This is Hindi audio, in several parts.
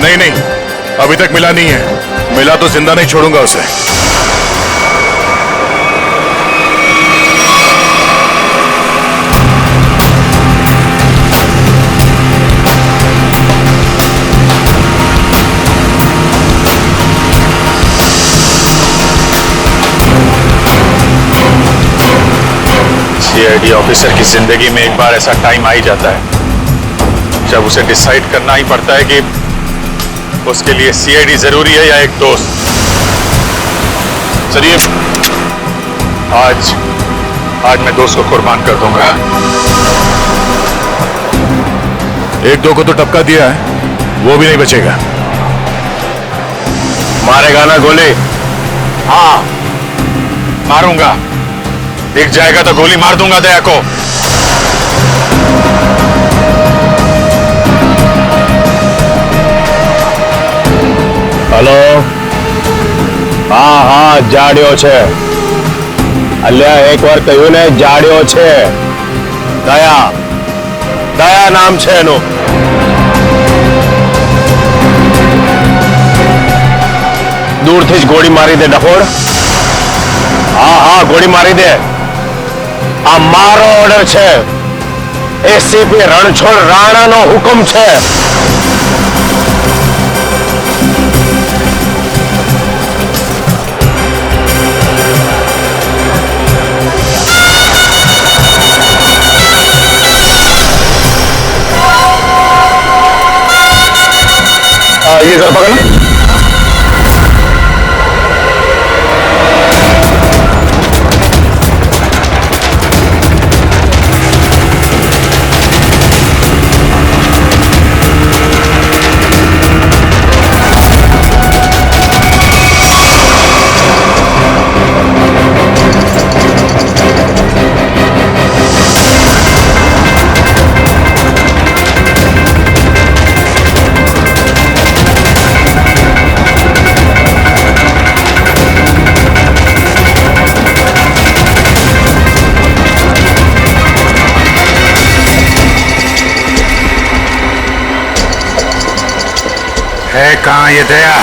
नहीं नहीं, अभी तक मिला नहीं है। मिला तो जिंदा नहीं छोड़ूंगा उसे। सीआईडी ऑफिसर की जिंदगी में एक बार ऐसा टाइम आ ही जाता है जब उसे डिसाइड करना ही पड़ता है कि उसके लिए सीआईडी जरूरी है या एक दोस्त। चलिए, आज मैं दोस्त को कुर्बान कर दूंगा। एक दो को तो टपका दिया है, वो भी नहीं बचेगा। मारेगा ना गोली? हाँ, मारूंगा। दिख जाएगा तो गोली मार दूंगा दया को। हेलो, हाँ हाँ, जाड्यो छे। अल्યા એક વાર કહ્યું ને, જાડ્યો છે। દયા, દયા નામ છે એનું। દૂરથી જ ગોળી મારી દે ડફોડ। હા હા, ગોળી મારી દે। આ મારો ઓર્ડર છે। એસીપી રણછોડ રાણાનો હુકમ છે। ये जरा पकड़ना। है कहां ये दया?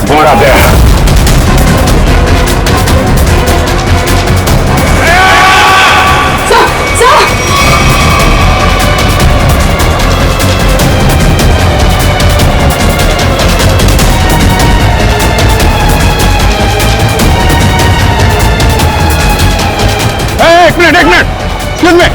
घोड़ा दया। एक मिनट, सुन में।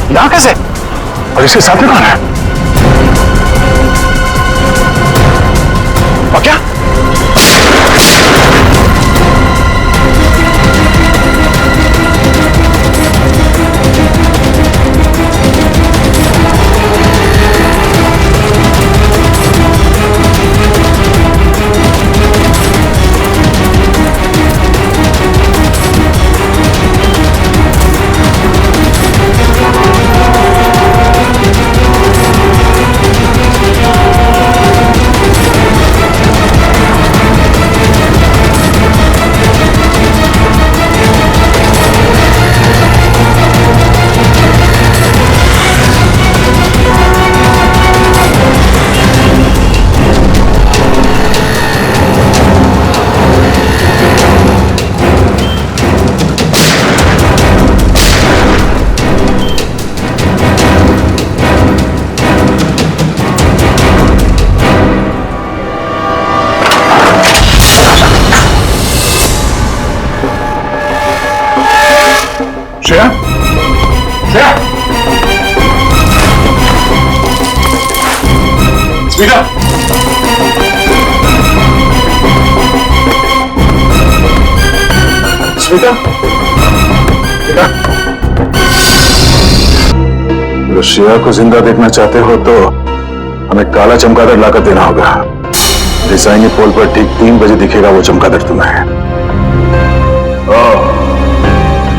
यहाँ कैसे? और इसके साथ में कौन है? और क्या? श्रेया, श्रेया, स्मिता, स्मिता, बेटा, मेरे शिया को जिंदा देखना चाहते हो तो हमें काला चमगादड़ लाकर देना होगा। रिसाइनी पोल पर ठीक 3 बजे दिखेगा वो चमगादड़ तुम्हें।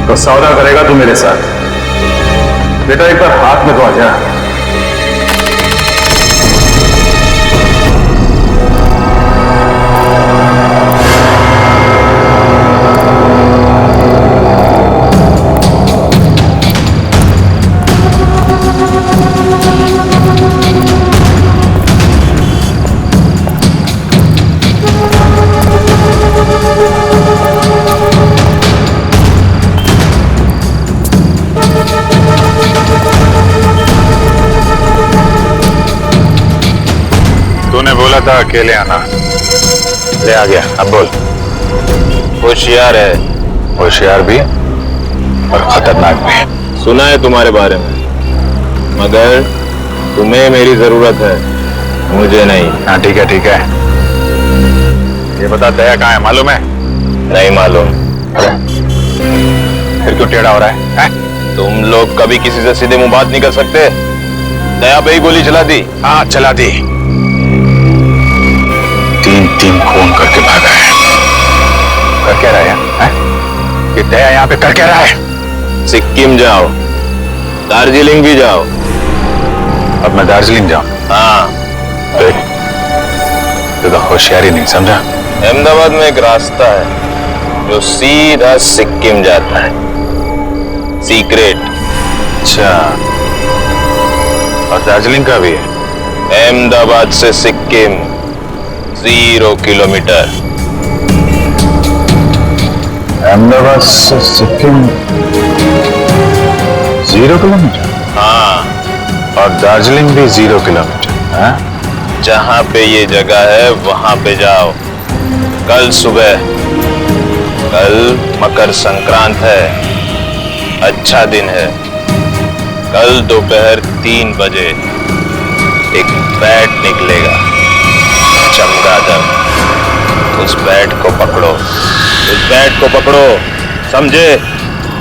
तो सौदा करेगा तू मेरे साथ? बेटा एक बार हाथ में तो आ जा। तूने बोला था अकेले आना, ले आ गया। अब बोल। होशियार है, होशियार भी और खतरनाक भी। सुना है तुम्हारे बारे में, मगर तुम्हें मेरी जरूरत है, मुझे नहीं। हाँ ठीक है ठीक है। ये बता दया कहाँ है, मालूम है? नहीं मालूम। अरे फिर क्यों टेढ़ा हो रहा है? तुम लोग कभी किसी से सीधे मुंह बात नहीं कर सकते। दया पे ही गोली चला दी। हाँ चला दी। 3 खून करके भागा है। कर क्या रहा है? ये दया यहाँ पे कर क्या रहा है? सिक्किम जाओ, दार्जिलिंग भी जाओ। अब मैं दार्जिलिंग जाऊं? हाँ। देख, तू तो होशियारी नहीं समझा। अहमदाबाद में एक रास्ता है जो सीधा सिक्किम जाता है, सीक्रेट। अच्छा, और दार्जिलिंग का भी है? अहमदाबाद से सिक्किम 0 किलोमीटर। अहमदाबाद से सिक्किम 0 किलोमीटर? हाँ, और दार्जिलिंग भी 0 किलोमीटर? हाँ? जहां पे ये जगह है वहां पे जाओ कल सुबह। कल मकर संक्रांत है, अच्छा दिन है। कल दोपहर 3 बजे एक बैट निकलेगा, चमगादड़। उस बैट को पकड़ो, उस बैट को पकड़ो, समझे?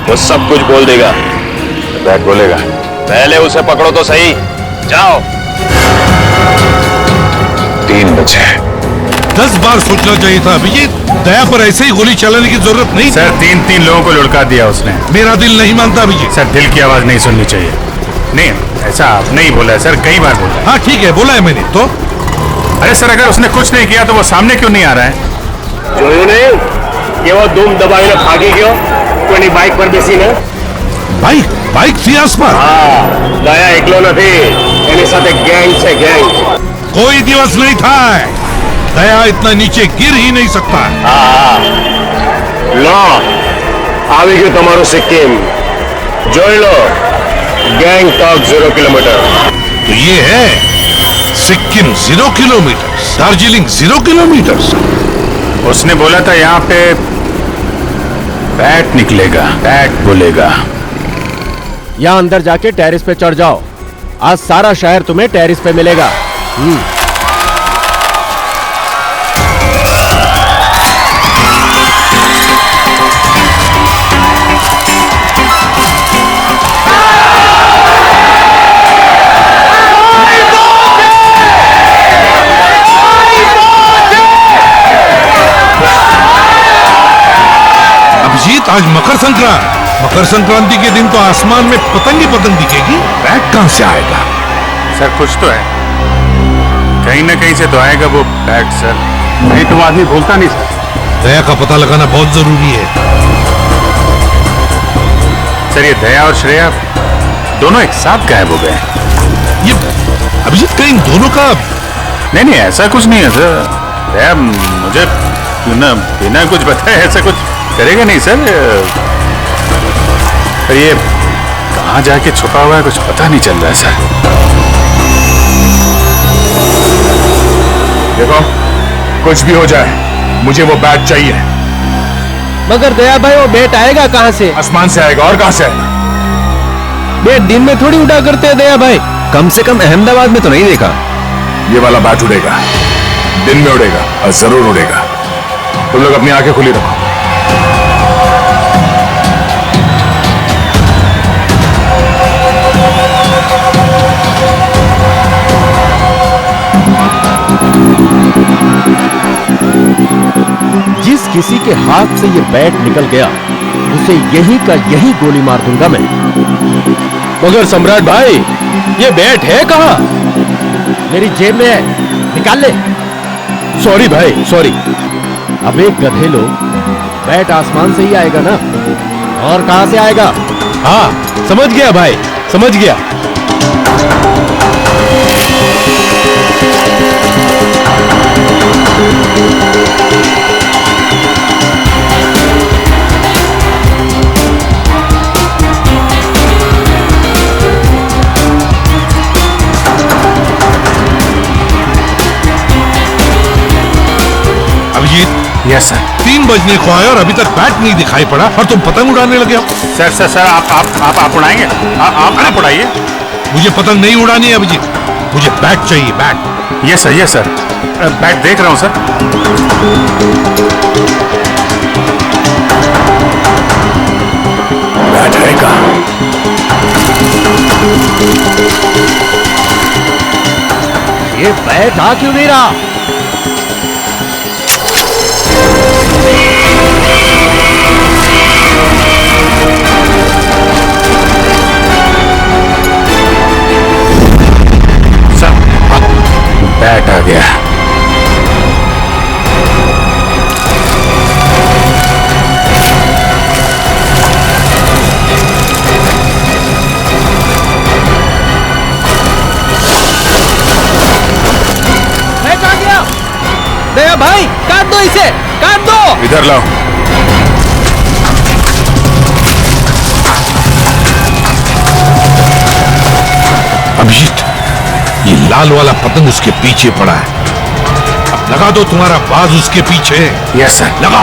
वो सब कुछ बोल देगा। बैट बोलेगा? पहले उसे पकड़ो तो सही। जाओ। 3 बजे। 10 बार सोचना चाहिए था अभिजीत। दया पर ऐसे ही गोली चलाने की जरूरत नहीं। सर 3 लोगों को लुढ़का दिया उसने। मेरा दिल नहीं मानता अभिजीत। सर दिल की आवाज नहीं सुननी चाहिए। नहीं, ऐसा आपने ही बोला है सर, कई बार बोला है। हाँ ठीक है, बोला है मैंने तो। अरे सर अगर उसने कुछ नहीं किया तो वो सामने क्यों नहीं आ रहा है? જોયું ને કેવો ધૂમ દબાવીને ભાગી ગયો કોઈની બાઇક પર બેસીને? बाइक थी आसपास। હા, દયા એકલો નથી, એની સાથે ગેંગ છે, ગેંગ। कोई दिवस नहीं था। दया इतना नीचे गिर ही नहीं सकता। હા, લો આવી ગયું તમારું સિક્કિમ, જોઈ લો। ગેંગટોક 0 કિલોમીટર। तो ये है सिक्किम 0 किलोमीटर, दार्जिलिंग 0 किलोमीटर। उसने बोला था यहाँ पे बैट निकलेगा, बैट बोलेगा। यहाँ अंदर जाके टेरिस पे चढ़ जाओ। आज सारा शहर तुम्हें टेरिस पे मिलेगा। अभिजीत, आज मकर संक्रांति के दिन तो आसमान में पतंग ही पतंग दिखेगी। बैट कहां से आएगा? सर कुछ तो है, कहीं ना कहीं से तो आएगा वो बैट सर। नहीं तुम आदमी भूलता नहीं सर। दया का पता लगाना बहुत जरूरी है। सर ये दया और श्रेया दोनों एक साथ गायब हो गए। ये अभिजीत कहीं इन दोनों का? नहीं ऐसा कुछ नहीं है सर। दया मुझे बिना कुछ बताए ऐसा कुछ करेगा नहीं सर। पर ये कहाँ जाके छुपा हुआ है कुछ पता नहीं चल रहा है सर। देखो, कुछ भी हो जाए मुझे वो बैट चाहिए। मगर दया भाई, वो बेट आएगा कहाँ से? आसमान से आएगा, और कहां से आएगा? बेट दिन में थोड़ी उड़ा करते हैं दया भाई। कम से कम अहमदाबाद में तो नहीं देखा। ये वाला बैट उड़ेगा, दिन में उड़ेगा और जरूर उड़ेगा। तुम लोग अपनी आंखें खुली रखो। किसी के हाथ से ये बैट निकल गया उसे यही का यही गोली मार दूंगा मैं। मगर सम्राट भाई, ये बैट है कहाँ? मेरी जेब में है, निकाल ले। सॉरी भाई, सॉरी। अबे गधे लोग, बैट आसमान से ही आएगा ना, और कहां से आएगा? हाँ समझ गया भाई, समझ गया। Abhijit, yes sir. 3 बजने को आया और अभी तक बैट नहीं दिखाई पड़ा और तुम पतंग उड़ाने लगे हो। सर सर सर आप उड़ाएंगे? आप उड़ाइए। मुझे पतंग नहीं उड़ानी है अभिजीत, मुझे बैट चाहिए, बैट। Yes sir. बैट देख रहा हूं सर। बैट है कहाँ? ये बैट आ क्यों नहीं रहा? बैट आ गया। बैट आ गया। दया भाई, काट दो इसे, काट दो। इधर लाओ। अभिजीत, ये लाल वाला पतंग उसके पीछे पड़ा है, अब लगा दो तुम्हारा बाज उसके पीछे। Yes sir. लगा।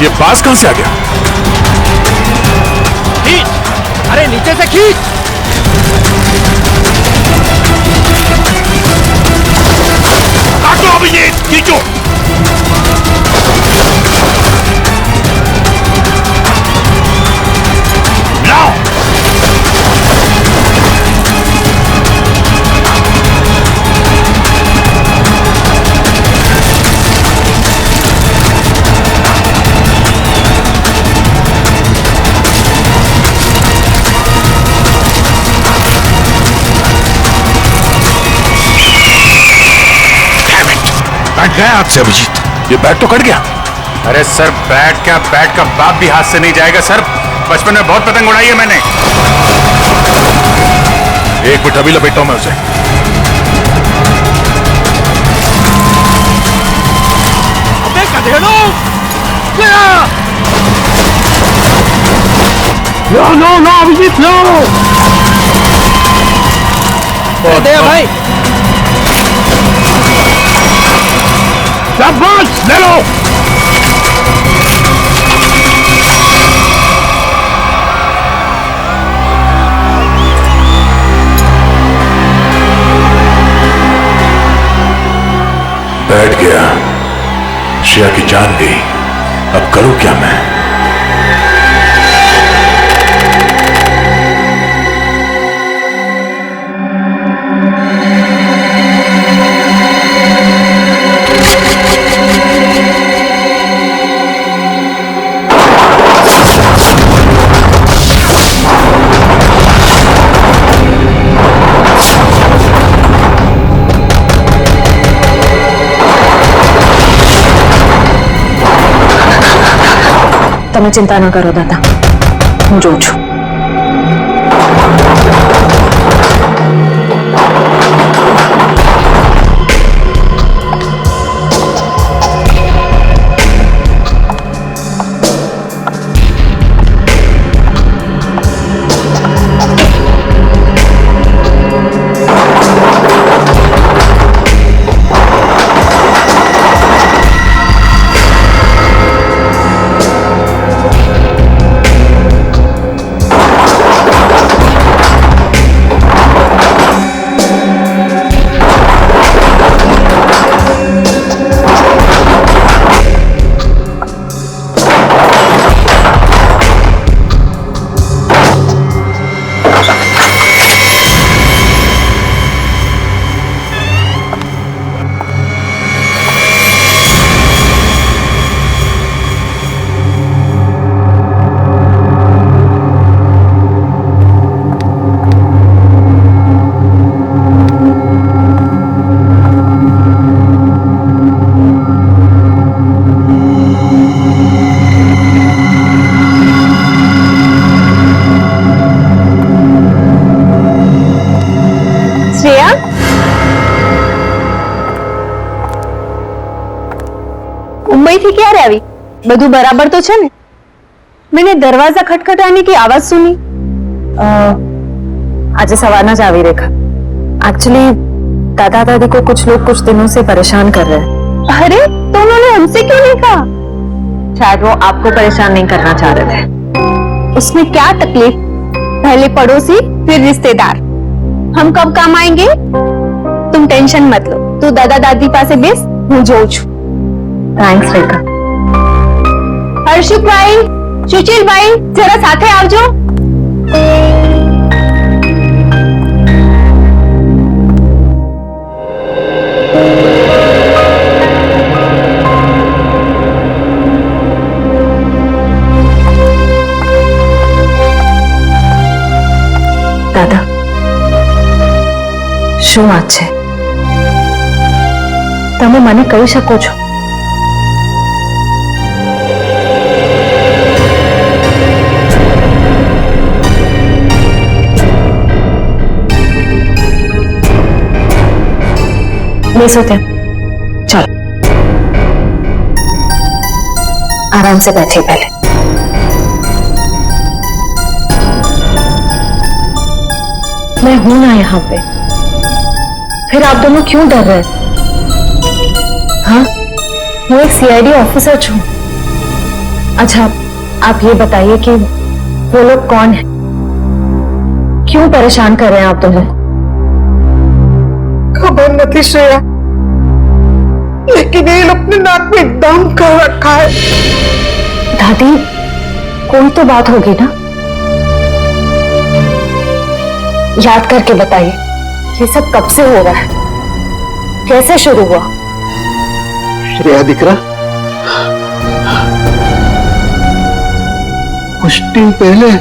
ये बाज कहां से आ गया? खींच, अरे नीचे से खींच। काटो अभिजीत, खींचो। लाओ। बैठ गया हाथ से अभिजीत। ये बैट तो कट गया। अरे सर, बैट का बाप भी हाथ से नहीं जाएगा सर। बचपन में बहुत पतंग उड़ाई है मैंने। एक मिनट, अभी लपेटा हूं मैं उसे। अबे गधेड़ो, लो अभिजीत लो। दया भाई, शाबाश, ले लो। बैठ गया। श्रेया की जान गई, अब करूं क्या मैं? તમે ચિંતા ન કરો દાદા, હું જોઉં છું. થી ક્યારે આવી? બધું બરાબર તો છે ને? मैंने दरवाजा खटखटाने की आवाज सुनी। आज सवारना जावी रेखा। एक्चुअली दादा दादी को कुछ लोग कुछ दिनों से परेशान कर रहे हैं। अरे तो उन्होंने हमसे क्यों नहीं कहा? शायद वो आपको परेशान नहीं करना चाह रहे थे। उसमें क्या तकलीफ? पहले पड़ोसी फिर रिश्तेदार, हम कब काम आएंगे? तुम टेंशन मत लो, तू दादा दादी पासे बेस, હું જોઉં છું। थैंक्स रेखा। हर्षित भाई, सुशील भाई, जरा साथे आवजो। दादा શું વાત છે? તમે મને કહી શકો છો? ले सोते चलो, आराम से बैठिए पहले। मैं हूं ना यहाँ पे, फिर आप दोनों क्यों डर रहे हैं? हाँ, मैं एक सीआईडी ऑफिसर हूं। अच्छा, आप ये बताइए कि वो लोग कौन है, क्यों परेशान कर रहे हैं आप दोनों? खबर नहीं श्रेया, लेकिन ये अपने नाक में दम कर रखा है। दादी, कोई तो बात होगी ना, याद करके बताइए, ये सब कब से हो रहा है, कैसे शुरू हुआ? श्रेया दिकरा, कुछ दिन पहले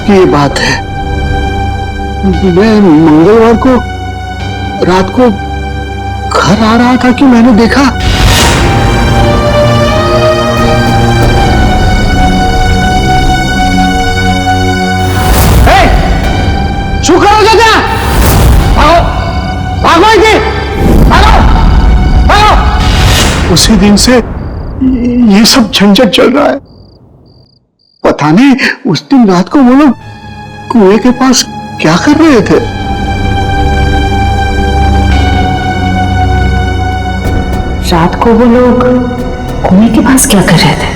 की ये बात है। मैं मंगलवार को रात को घर आ रहा था कि मैंने देखा શું કરો છો ત્યાં? ભાગો ભાગો અહીંથી, ભાગો ભાગો। उसी दिन से ये सब झंझट चल रहा है। पता नहीं उस दिन रात को वो लोग कुएं के पास क्या कर रहे थे। रात को वो लोग कुएं के पास क्या कर रहे थे?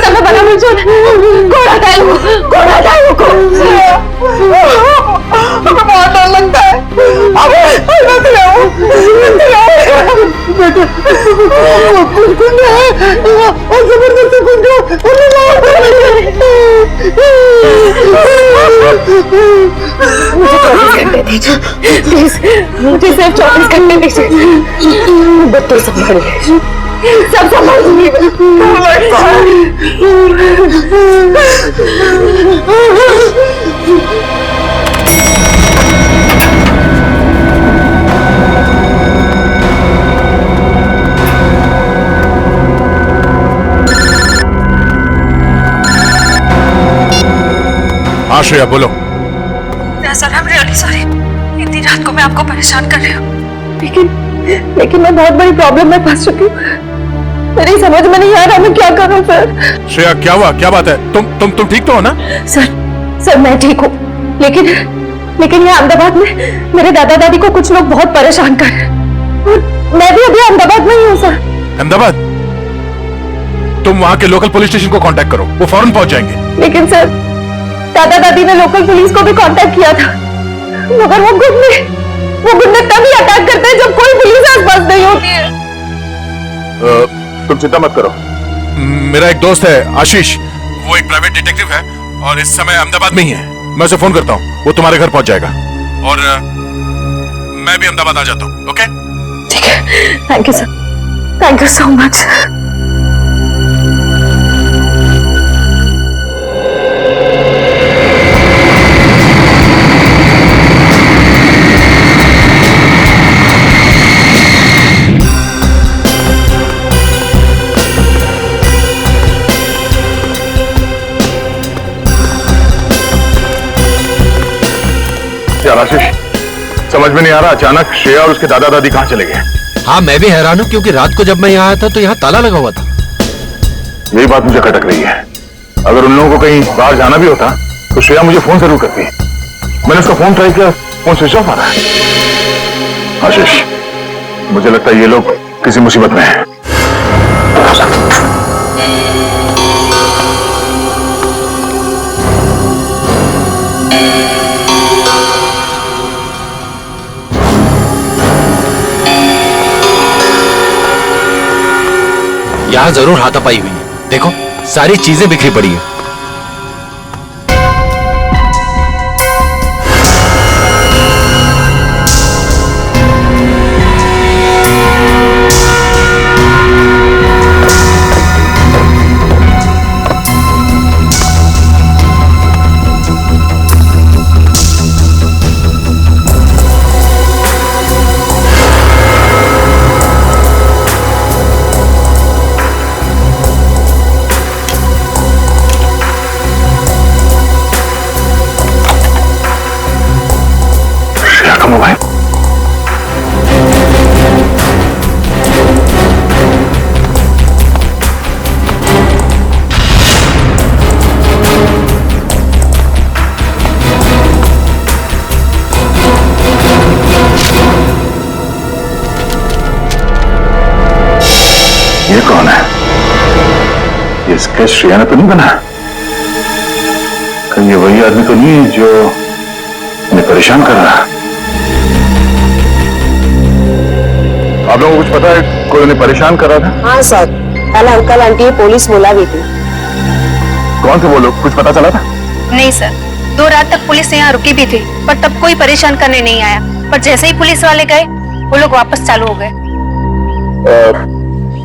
તમે બરાબર છો ને? કોણ હટાયું? કોણ હટાયું को? हमें बहुत डर लगता है। मत रहो, बेटे, और जबरदस्ती प्लीज मुझे सिर्फ 24 घंटे दीजिए। बच्चे संभालिए, सब संभालूंगी। हाँ श्रेया बोलो। सर I'm really sorry, इतनी रात को मैं आपको परेशान कर रही हूँ, लेकिन मैं बहुत बड़ी प्रॉब्लम में फंस चुकी हूँ। मेरी समझ में नहीं आ रहा मैं क्या करूँ सर। श्रेया क्या हुआ, क्या बात है? तुम ठीक तो हो ना? सर मैं ठीक हूँ, लेकिन यहाँ अहमदाबाद में मेरे दादा दादी को कुछ लोग बहुत परेशान कर रहे हैं। मैं भी अभी अहमदाबाद में ही हूँ सर। अहमदाबाद? तुम वहाँ के लोकल पुलिस स्टेशन को कांटेक्ट करो, वो फौरन पहुंच जाएंगे। लेकिन सर दादा दादी ने लोकल पुलिस को भी कांटेक्ट किया था, मगर वो गुंडे तभी अटैक करते हैं जब कोई पुलिस आसपास नहीं होती है। तुम चिंता मत करो, मेरा एक दोस्त है आशीष, वो एक प्राइवेट डिटेक्टिव है और इस समय अहमदाबाद में ही है। मैं उसे फोन करता हूँ, वो तुम्हारे घर पहुंच जाएगा और मैं भी अहमदाबाद आ जाता हूँ। ओके ठीक है, thank you sir, thank you so much. यार आशीष, समझ में नहीं आ रहा, अचानक श्रेया और उसके दादा दादी कहाँ चले गए? हाँ मैं भी हैरान हूँ, क्योंकि रात को जब मैं यहाँ आया था तो यहाँ ताला लगा हुआ था। यही बात मुझे खटक रही है। अगर उन लोगों को कहीं बाहर जाना भी होता तो श्रेया मुझे फोन जरूर करती। मैंने उसका फोन ट्राई किया, फोन स्विच ऑफ आ रहा है। आशीष, मुझे लगता है ये लोग किसी मुसीबत में हैं। यहाँ जरूर हाथापाई हुई है, देखो सारी चीजें बिखरी पड़ी है। मोबाइल ये कौन है? ये स्केच श्रेया ने तो नहीं बना? कहीं ये वही आदमी तो नहीं है जो उन्हें परेशान कर रहा है? आप लोगों को कुछ पता है कोई उन्हें परेशान कर रहा था? हाँ सर, कल अंकल आंटी पुलिस बुला गई थी। कौन थे वो लोग, कुछ पता चला था? नहीं सर, 2 रात तक पुलिस यहाँ रुकी भी थी, पर तब कोई परेशान करने नहीं आया। पर जैसे ही पुलिस वाले गए, वो लोग वापस चालू हो गए।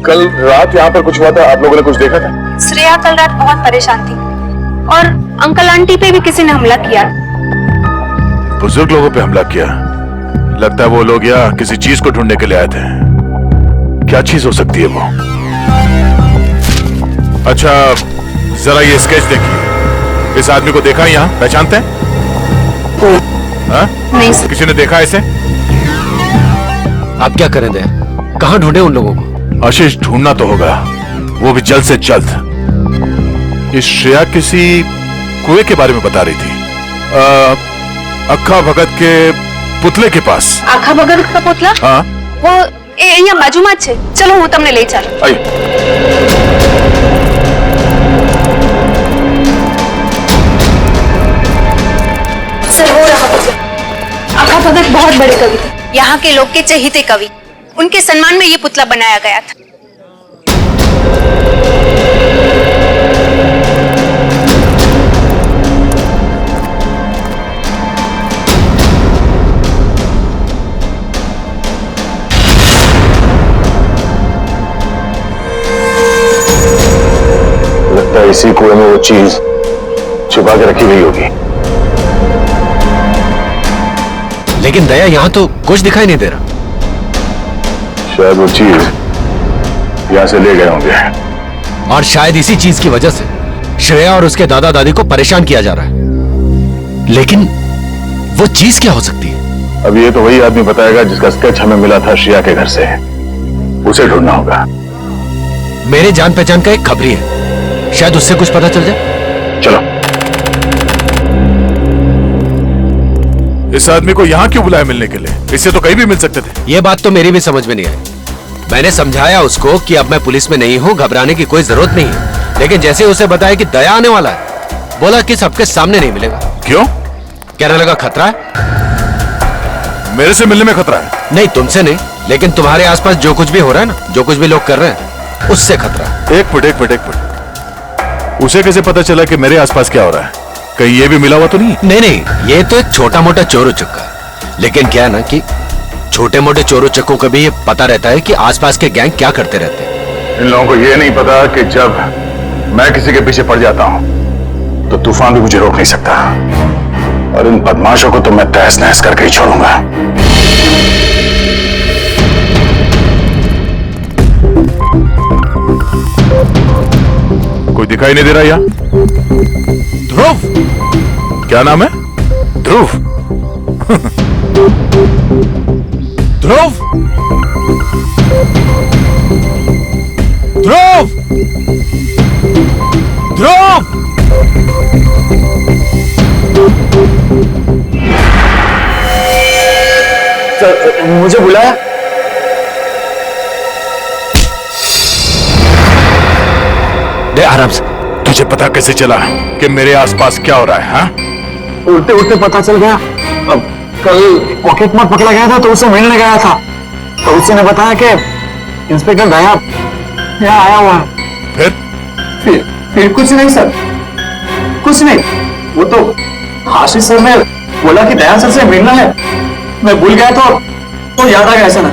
कल रात यहाँ पर कुछ हुआ था, आप लोगों ने कुछ देखा था? श्रेया कल रात बहुत परेशान थी और अंकल आंटी पे भी किसी ने हमला किया। बुजुर्ग लोगों पे हमला किया? लगता है वो लोग यहाँ किसी चीज को ढूंढने के लिए आए थे। क्या चीज हो सकती है वो? अच्छा जरा ये स्केच देखिए, इस आदमी को देखा यहाँ, पहचानते हैं? हाँ? नहीं सर। किसी ने देखा इसे? आप क्या करें दे, कहाँ ढूंढे उन लोगों को? आशीष ढूंढना तो होगा, वो भी जल्द से जल्द। ये श्रेया किसी कुएं के बारे में बता रही थी। अक्खा भगत के पुतले के पास। आखा भगत का पुतला? हाँ वो અહીંયા બાજુમાં જ છે. ચલો હું તમને લઈ ચાલું. आइए। सर वो रहा पुतला। आखा भगत बहुत बड़े कवि थे, यहाँ के लोग के चहेते कवि. उनके सम्मान में ये पुतला बनाया गया था. लगता है इसी कुएं में वो चीज छुपा के रखी गई होगी। लेकिन दया यहाँ तो कुछ दिखाई नहीं दे रहा। शायद वो चीज यहां से ले गए होंगे। और शायद इसी चीज की वजह से श्रेया और उसके दादा दादी को परेशान किया जा रहा है। लेकिन वो चीज क्या हो सकती है? अब ये तो वही आदमी बताएगा जिसका स्केच हमें मिला था श्रेया के घर से। उसे ढूंढना होगा। मेरे जान पहचान का एक खबरी है, शायद उससे कुछ पता चल जाए। चलो। इस आदमी को यहाँ क्यों बुलाया मिलने के लिए? इससे तो कहीं भी मिल सकते थे। ये बात तो मेरी भी समझ में नहीं आई। मैंने समझाया उसको कि अब मैं पुलिस में नहीं हूँ, घबराने की कोई जरूरत नहीं है। लेकिन जैसे उसे बताया कि दया आने वाला है, बोला कि सबके सामने नहीं मिलेगा। क्यों? कहने लगा खतरा है। मेरे से मिलने में खतरा है? नहीं, तुमसे नहीं, लेकिन तुम्हारे आसपास जो कुछ भी हो रहा है ना, जो कुछ भी लोग कर रहे हैं, उससे खतरा है। एक मिनट। उसे कैसे पता चला कि मेरे आसपास क्या हो रहा है? कहीं ये भी मिला हुआ तो नहीं? नहीं, ये तो एक छोटा मोटा चोर उचक्का है। लेकिन क्या है ना कि छोटे मोटे चोर उचक्कों को भी ये पता रहता है कि आसपास के गैंग क्या करते रहते हैं। इन लोगों को ये नहीं पता कि जब मैं किसी के पीछे पड़ जाता हूं तो तूफान भी मुझे रोक नहीं सकता। और इन बदमाशों को तो मैं तहस नहस करके ही छोड़ूंगा। कोई दिखाई नहीं दे रहा यहाँ? ध्रुव? क्या नाम है? ध्रुव? ध्रुव? ध्रुव? ध्रुव? मुझे बुलाया? दे आराम से। तुझे पता कैसे चला कि मेरे आसपास क्या हो रहा है? हाँ? उड़ते उड़ते पता चल गया। अब कल पॉकेट मार पकड़ा गया था तो उससे मिलने गया था, तो उसने बताया कि इंस्पेक्टर दया यहाँ आया हुआ है। फिर कुछ नहीं सर, कुछ नहीं। वो तो आशीष सर ने बोला कि दया सर से मिलना है, मैं भूल गया तो याद आ गया ऐसा ना।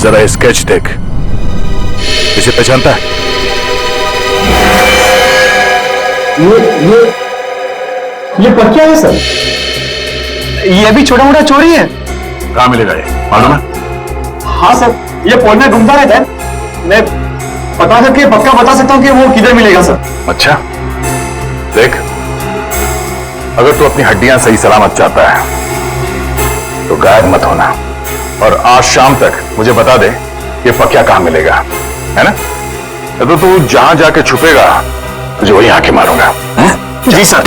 जरा स्केच देख, इसे पहचानता है? ये पक्का है सर? ये भी छोटा मोटा चोरी है। कहां मिलेगा ये मालूम है? हाँ सर, ये फोन में घूमता रहता है। मैं पता करके पक्का बता सकता हूँ कि वो किधर मिलेगा सर। अच्छा देख, अगर तू अपनी हड्डियां सही सलामत चाहता है तो गायब मत होना, और आज शाम तक मुझे बता दे कि पक्का कहां मिलेगा, है ना? तो तू जहां जाके छुपेगा तुझे वही आके मारूंगा। जी सर।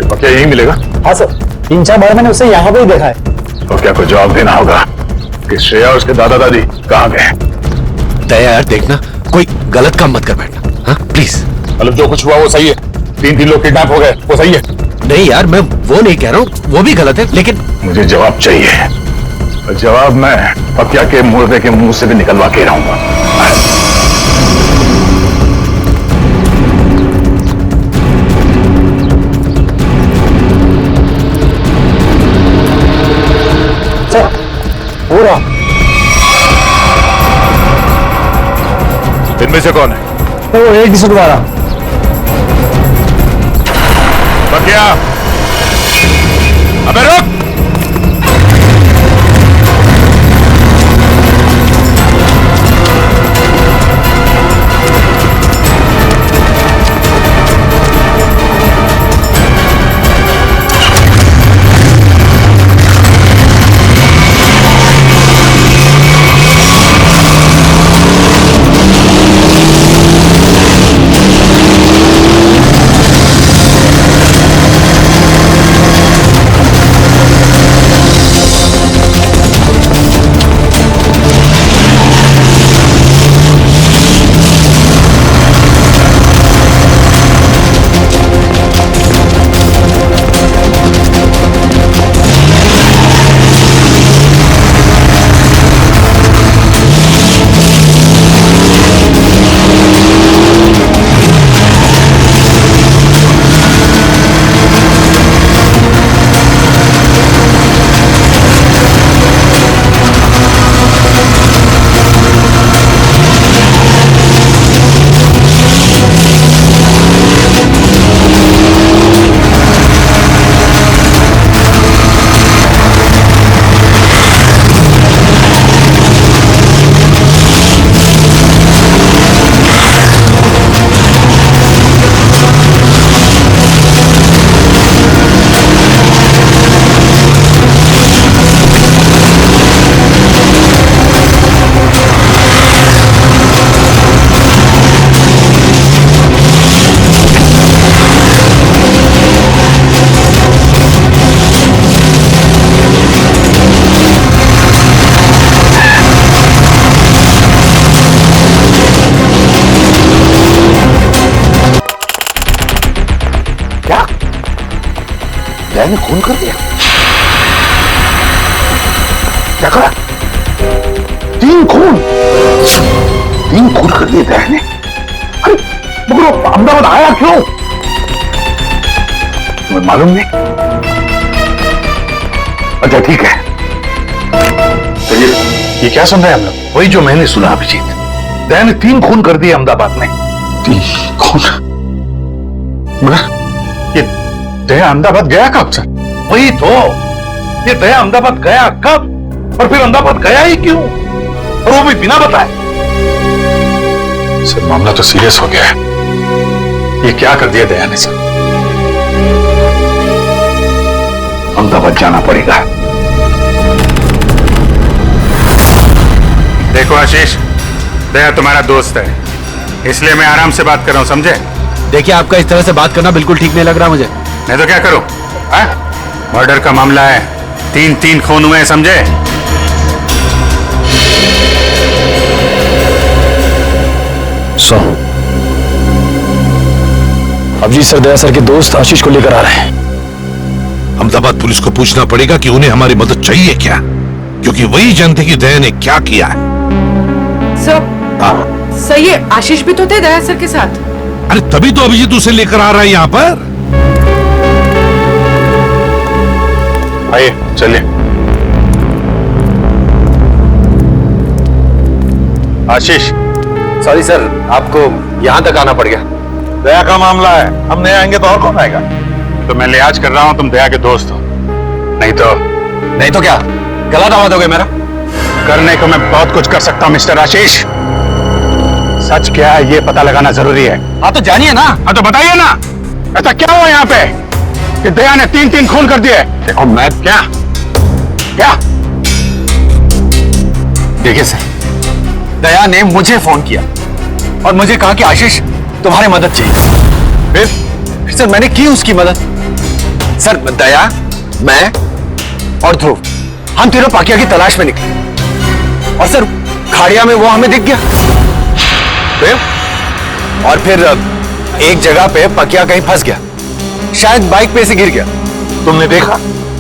पक्का यही मिलेगा? हाँ सर, 3-4 बार मैंने उसे यहाँ पे ही देखा है। तो क्या कोई जवाब देना होगा कि श्रेया और उसके दादा दादी कहां गए? दया यार देखना, कोई गलत काम मत कर बैठना, हाँ प्लीज। मतलब जो कुछ हुआ वो सही है? 3 लोग किडनैप हो गए वो सही है? नहीं यार, मैं वो नहीं कह रहा हूँ, वो भी गलत है, लेकिन मुझे जवाब चाहिए, और जवाब मैं पक्या के मुर्दे के मुंह से भी निकलवा के रहूंगा। पूरा इनमें से कौन है? वो एक दिशा दोबारा। पक्या, अबे रुक! दया ने खून कर दिया? क्या करा? 3 खून कर दिए दया ने। अरे मगर वो अहमदाबाद आया क्यों? तुम्हें मालूम नहीं? अच्छा ठीक है, चलिए ये क्या सुन रहे हैं हम लोग? वही जो मैंने सुना अभिजीत, दया ने 3 खून कर दिए अहमदाबाद में। 3 खून? मगर ये दया अहमदाबाद गया कब सर? वही तो, ये दया अहमदाबाद गया कब और फिर अहमदाबाद गया ही क्यों, और वो भी बिना बताए? सर मामला तो सीरियस हो गया है। ये क्या कर दिया दया ने सर? अहमदाबाद जाना पड़ेगा। देखो आशीष, दया तुम्हारा दोस्त है, इसलिए मैं आराम से बात कर रहा हूं, समझे? देखिए, आपका इस तरह से बात करना बिल्कुल ठीक नहीं लग रहा मुझे। नहीं तो क्या करूं? मर्डर का मामला है, 3 खून हुए हैं, समझे? सो अभिजीत सर दया सर के दोस्त आशीष को लेकर आ रहे हैं। अहमदाबाद पुलिस को पूछना पड़ेगा कि उन्हें हमारी मदद चाहिए क्या, क्योंकि वही जानते कि दया ने क्या किया है। सर ये आशीष भी तो थे दया सर के साथ। अरे तभी तो अभिजीत उसे लेकर आ रहा है यहाँ पर। आइए चलिए। आशीष, सॉरी सर, आपको यहां तक आना पड़ गया। दया का मामला है, हम नहीं आएंगे तो और कौन आएगा? तो मैं लिहाज कर रहा हूं, तुम दया के दोस्त हो, नहीं तो क्या गला दावा दोगे मेरा? करने को मैं बहुत कुछ कर सकता हूं मिस्टर आशीष। सच क्या है ये पता लगाना जरूरी है। हाँ तो जानिए ना। हाँ तो बताइए ना, ऐसा क्या हुआ यहाँ पे कि दया ने 3 खून कर दिए? देखो मैं क्या देखिए सर, दया ने मुझे फोन किया और मुझे कहा कि आशीष तुम्हारी मदद चाहिए। फिर सर मैंने की उसकी मदद। सर दया, मैं और ध्रुव, हम तीनों पाकिया की तलाश में निकले और सर खाड़िया में वो हमें दिख गया। और फिर एक जगह पे पकिया कहीं फंस गया, शायद बाइक पे से गिर गया। तुमने देखा?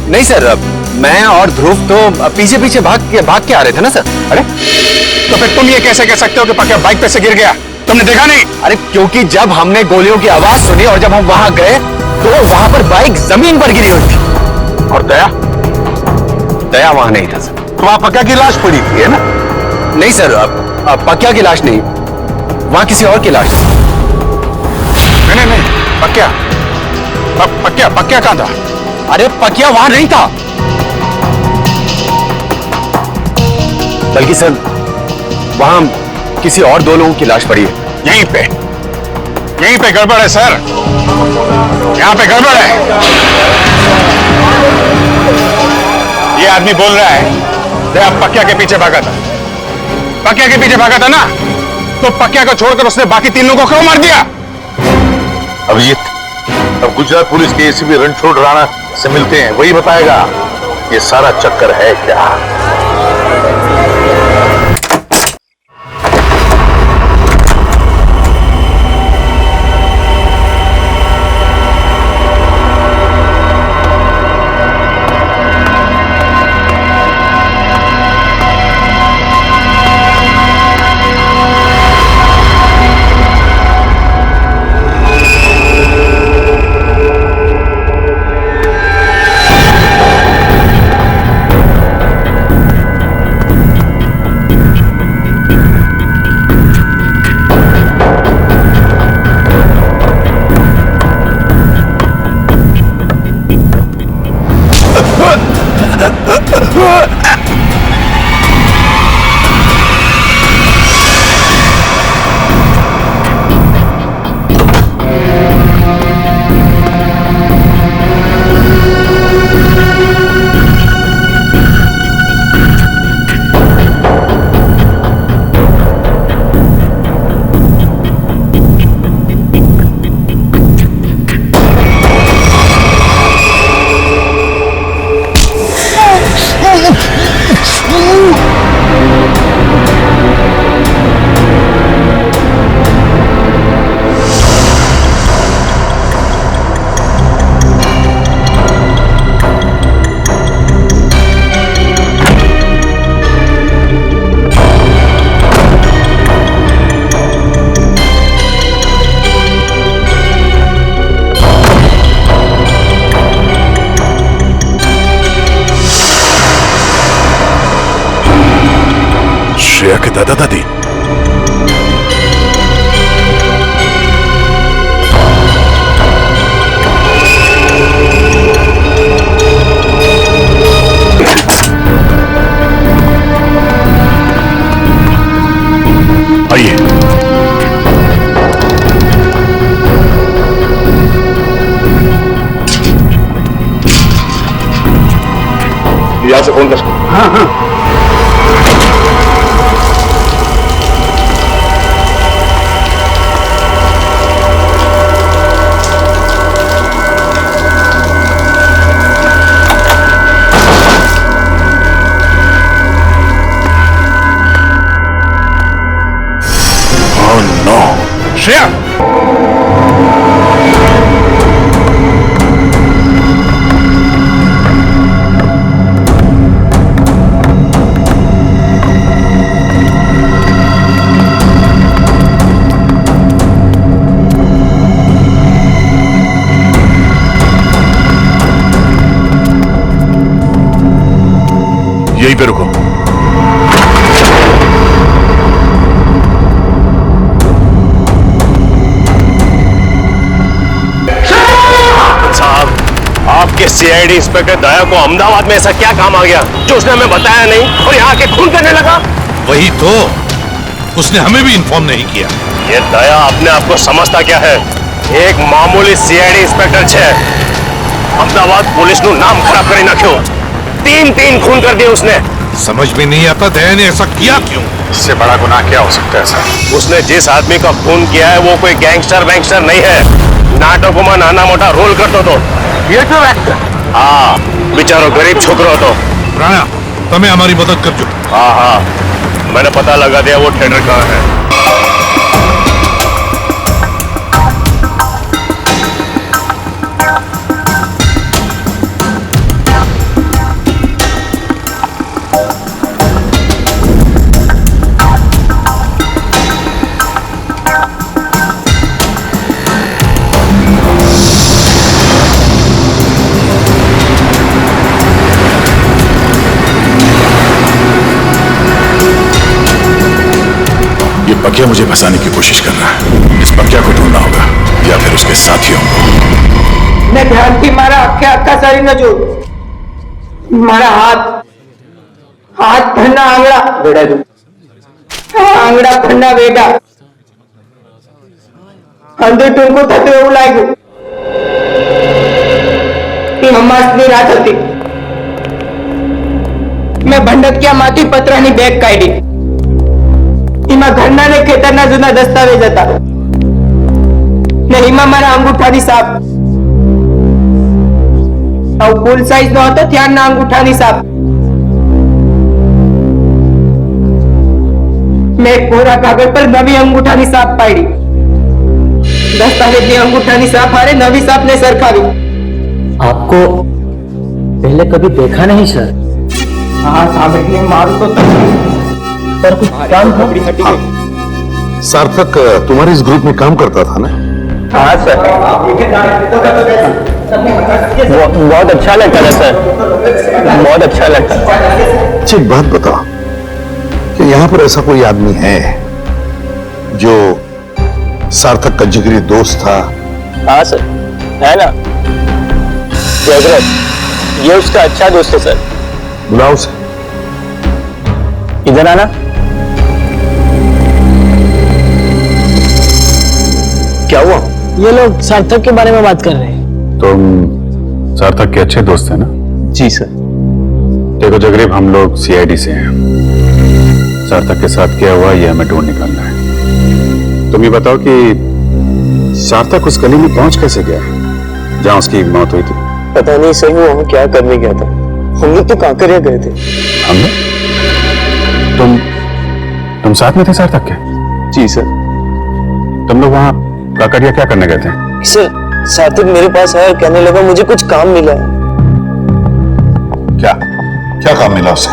नहीं सर, मैं और ध्रुव तो पीछे पीछे भाग के आ रहे थे ना सर। अरे तो फिर तुम ये कैसे कह सकते हो कि पकिया बाइक पे से गिर गया? तुमने देखा नहीं? अरे क्योंकि जब हमने गोलियों की आवाज सुनी और जब हम वहां गए तो वहां पर बाइक जमीन पर गिरी हुई थी। और दया वहां नहीं था सर। तो वहां पकिया की लाश पड़ी थी, है ना? नहीं सर, पकिया की लाश नहीं, वहां किसी और की लाश थी। नहीं, पकिया कहां था? अरे पकिया वहां नहीं था, बल्कि सर वहां किसी और 2 लोगों की लाश पड़ी है। यहीं पे गड़बड़ है सर, यहाँ पे गड़बड़ है। ये आदमी बोल रहा है दया पकिया के पीछे भागा था। पकिया के पीछे भागा था ना, तो पकिया को छोड़कर उसने बाकी 3 लोगों को क्यों मार दिया? अभिजीत, अब गुजरात पुलिस के एसीपी रणछोड़ राणा से मिलते हैं, वही बताएगा ये सारा चक्कर है क्या। दादा दादी? आइए। यहां से फोन कर। हाँ हाँ श्रेया, यहीं पे रुको। आपके सीआईडी इंस्पेक्टर दया को अहमदाबाद में ऐसा क्या काम आ गया जो उसने हमें बताया नहीं और यहाँ के खून करने लगा? वही तो, उसने हमें भी इन्फॉर्म नहीं किया। ये दया अपने आप को समझता क्या है? एक मामूली सीआईडी इंस्पेक्टर छे अहमदाबाद पुलिस नु नाम खराब करी ना क्यों? तीन खून कर दिए उसने। समझ में नहीं आता दया ने ऐसा किया क्यों? इससे बड़ा गुनाह क्या हो सकता है सर? उसने जिस आदमी का खून किया है वो कोई गैंगस्टर नहीं है। नाटकों में नाना मोटा रोल करतो तो थिएटर एक्टर। हाँ, बेचारो गरीब छोकरो तो। राणा, तुम्हें हमारी मदद कर जो। हाँ, मैंने पता लगा दिया वो थिएटर कहाँ है। बकिया मुझे फंसाने की कोशिश कर रहा है। इस बकिया को ढूंढना होगा या फिर उसके साथियों को। मैं ध्यान की मारा अक्का सारी न जो मारा हाथ भरना आंगड़ा बेड़ा जो आंगड़ा भरना बेड़ा अंदर टूंको थते એવું લાગ્યું કે હમાસની રાત હતી। मैं ભંડકિયા માંથી પતરાની બેગ કાઢી। એમાં ઘરના ને ખેતરના જૂના દસ્તાવેજ હતા ને એમાં મારા અંગૂઠાની સાપ ફૂલ સાઈઝ નો હતો ત્યારના અંગૂઠાની સાપ। मैं कोरा कागज पर नवी अंगूठानी साप पाड़ी। दस्तावेज अंगूठानी साप हारे नवी साप ने सरखावी। आपको पहले कभी देखा नहीं सर? हाँ साबित मारू तो पर कुछ काम था? सार्थक तुम्हारे इस ग्रुप में काम करता था ना? हाँ सर, बहुत अच्छा लगता है सर, बहुत अच्छा लगता है। अच्छा एक बात बताओ कि यहाँ पर ऐसा कोई आदमी है जो सार्थक का जिगरी दोस्त था? हाँ सर, है ना, जयद्रथ, ये उसका अच्छा दोस्त है सर। बुलाओ उसे। इधर आना। क्या हुआ? ये लोग सार्थक के बारे में बात कर रहे हैं। तुम सार्थक के अच्छे दोस्त हैं ना? जी सर। देखो जगरीब, हम लोग सीआईडी से हैं। सार्थक के साथ क्या हुआ ये हमें ढूंढ निकालना है। तुम ये बताओ कि सार्थक उस गली में पहुंच कैसे गया जहां उसकी मौत हुई थी? पता नहीं सही, वो हमें क्या करने गया था। हम लोग तो कांकरिया गए थे। हमने? तुम साथ में थे सार्थक के? जी सर। तुम लोग वहां काकरिया क्या करने गए थे? सर, सार्थक मेरे पास आया और कहने लगा मुझे कुछ काम मिला है। क्या क्या काम मिला उसे?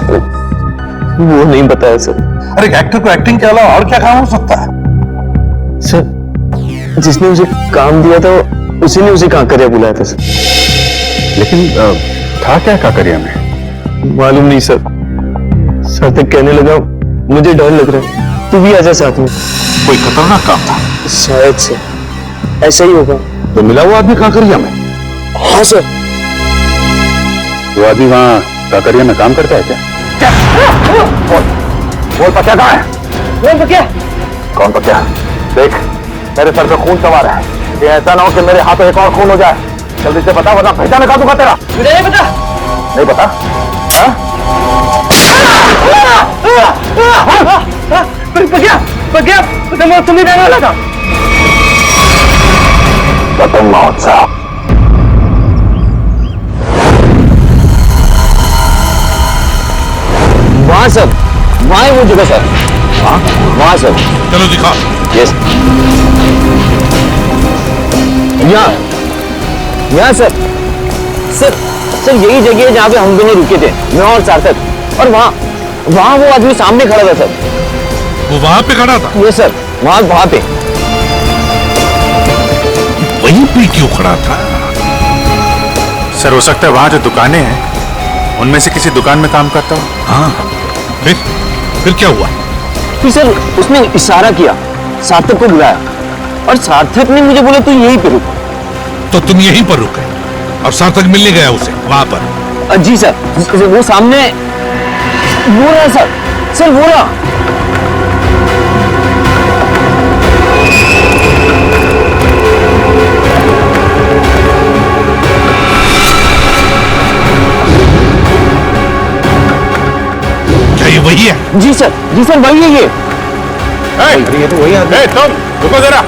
वो नहीं बताया सर। अरे एक्टर को एक्टिंग के अलावा और क्या काम हो सकता है? सर, जिसने उसे काम दिया था उसी ने उसे कांकरिया बुलाया था सर। लेकिन था क्या काकरिया में? मालूम नहीं सर। सार्थक कहने लगा मुझे डर लग रहा है, तू भी आजा साथ में। कोई खतरनाक काम था? शायद से ऐसा ही होगा। तो मिला हुआ आदमी काकरिया में? हाँ सर। वो आदमी वहाँ काकरिया में काम करता है क्या? बोल पक्या कहाँ है? बोल पक्या। कौन पक्या? देख, मेरे सर पे खून सवार है, ये ऐसा ना हो कि मेरे हाथों एक और खून हो जाए। जल्दी से बता, वरना भेजा निकाल दूंगा तेरा। मुझे नहीं पता। नहीं पता? पक्या तुम ही रहने वाला था। पतंग महोत्सव। वहाँ सर, वहाँ है वो जगह सर। वहाँ सर। चलो दिखा। यस। यहाँ सर। सर यही जगह है जहाँ पे हम दोनों रुके थे, मैं और सार्थक। और वहाँ वो आदमी सामने खड़ा था सर। वो वहां पे खड़ा था? ये सर, वहाँ पे। वहीं पे क्यों खड़ा था? सर, हो सकता है वहां जो दुकानें हैं उनमें से किसी दुकान में काम करता हो। हाँ, फिर क्या हुआ? फिर सर उसने इशारा किया, सार्थक को बुलाया और सार्थक ने मुझे बोला तू यहीं पे रुक। तो तुम यहीं पर रुके और सार्थक मिलने गया उसे वहां पर? जी सर, वो सामने वो रहा सर वो रहा। क्या ये वही है? जी सर वही है ये। ये तो वही आदमी। तुम रुको जरा,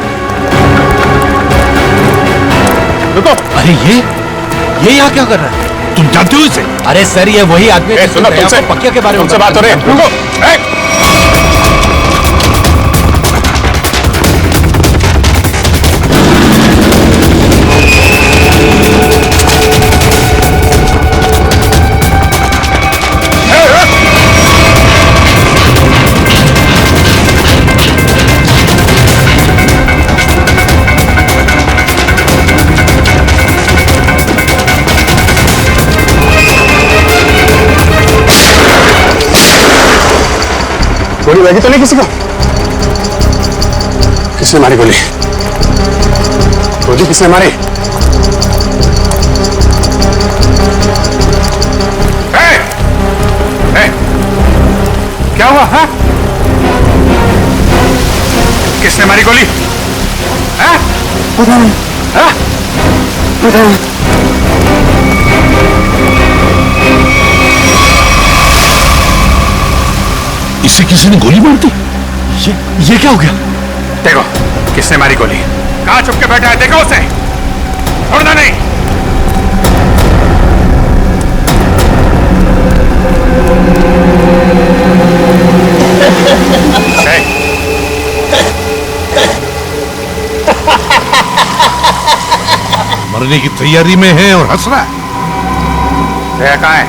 रुको। अरे ये यहाँ क्या कर रहा है? तुम जानते हो इसे? अरे सर, ये वही आदमी है सुनो, तुमसे पक्या के बारे में तुमसे बात हो रही है। रुको। गोली लगी तो नहीं किसी को? किसने मारी गोली? गोली किसने मारी? क्या हुआ? हाँ? किसने मारी गोली? हाँ? पता नहीं। हाँ? पता नहीं। इसे किसी ने गोली मार दी? ये क्या हो गया? देखो, किसने मारी गोली? कहाँ छुप के बैठा है? देखो उसे, छोड़ना नहीं। मरने की तैयारी में है और हंस रहा है। दया कहाँ है?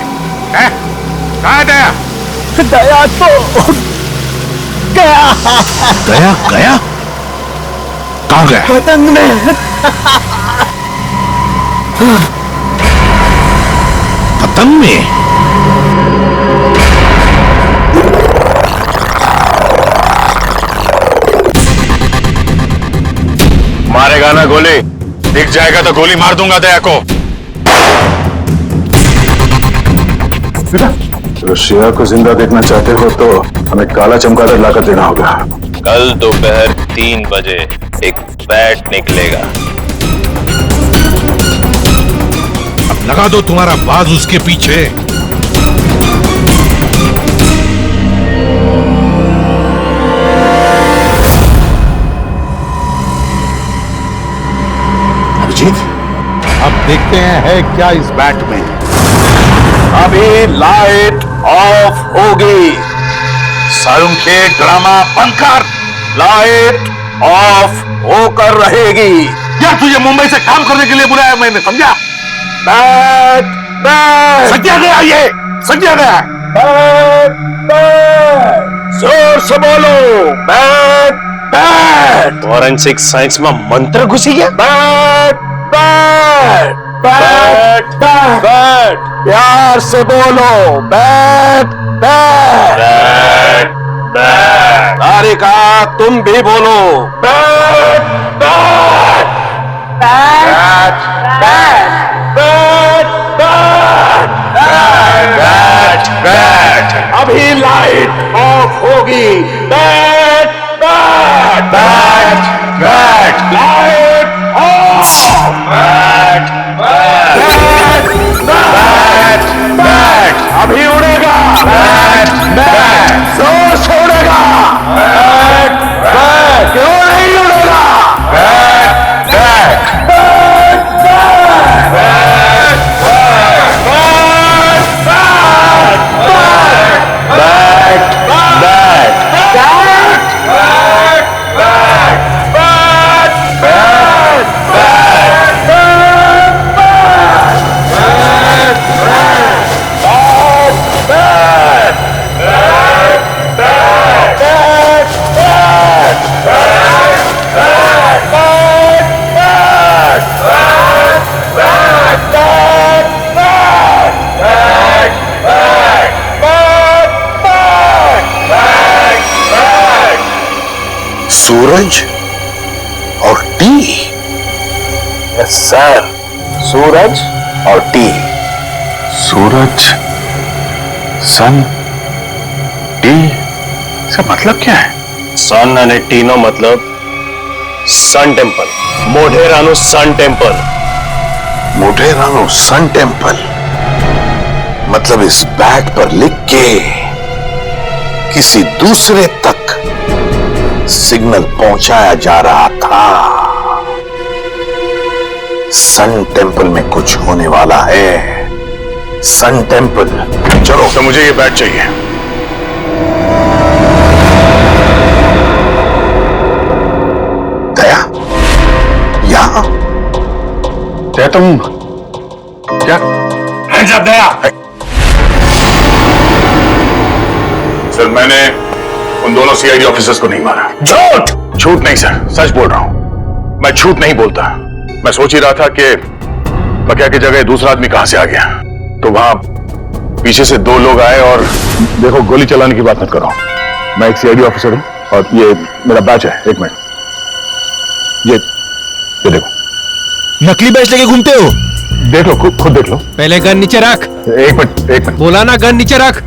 कहाँ है दया? दया तो गया। गया? कहाँ गया? पतंग में। पतंग में? मारेगा ना गोली? दिख जाएगा तो गोली मार दूंगा दया को। अगर श्रेया को जिंदा देखना चाहते हो तो हमें काला चमगादड़ लाकर देना होगा। कल दोपहर 3 बजे एक बैट निकलेगा। अब लगा दो तुम्हारा बाज उसके पीछे। अभिजीत, अब देखते हैं है क्या इस बैट में। अभी लाइट ऑफ होगी। सारुंखे ड्रामा बंद कर। लाइट ऑफ होकर रहेगी। यार तुझे मुंबई से काम करने के लिए बुलाया मैंने, समझा? बैट बैट सज्जा गया, ये सज्जा गया। बैट बैट जोर से बोलो। Bat bat. फॉरेंसिक साइंस में मंत्र घुसी गया। Bat bat bat bat. प्यार से बोलो। बैट बैट तारिका तुम भी बोलो। Bat bat bat bat bat bat bat अभी लाइट ऑफ होगी। Bat bat bat bat light of. Bat bat bat bat अभी उड़ेगा। बैट बैट जोश उड़ेगा। बैट बैट क्यों नहीं उड़ेगा। Bat bat bat bat bat सूरज और टी। यस सर, सूरज और टी। सूरज, सन, टी, इसका मतलब क्या है? सन अने टी नो मतलब सन टेम्पल। मोढेरानु सन टेम्पल। मोढेरानु सन टेम्पल मतलब इस बैट पर लिख के किसी दूसरे तक सिग्नल पहुंचाया जा रहा था। सन टेम्पल में कुछ होने वाला है। Sun temple. चलो तो मुझे ये बैट चाहिए। दया, यहां दया तुम क्या? दया सर, मैंने उन दोनों सीआईडी ऑफिसर्स को नहीं मारा। झूठ। झूठ नहीं सर, सच बोल रहा हूं। मैं झूठ नहीं बोलता। मैं सोच ही रहा था कि बकिया की जगह दूसरा आदमी कहां से आ गया, तो वहां पीछे से दो लोग आए और देखो, गोली चलाने की बात मत करो। मैं एक सीआईडी ऑफिसर हूं और ये मेरा बैच है। एक मिनट, ये देखो। नकली बैच लेके घूमते हो? देख लो, खुद देख लो। पहले गन नीचे रख। एक मिनट बोला ना, गन नीचे रख।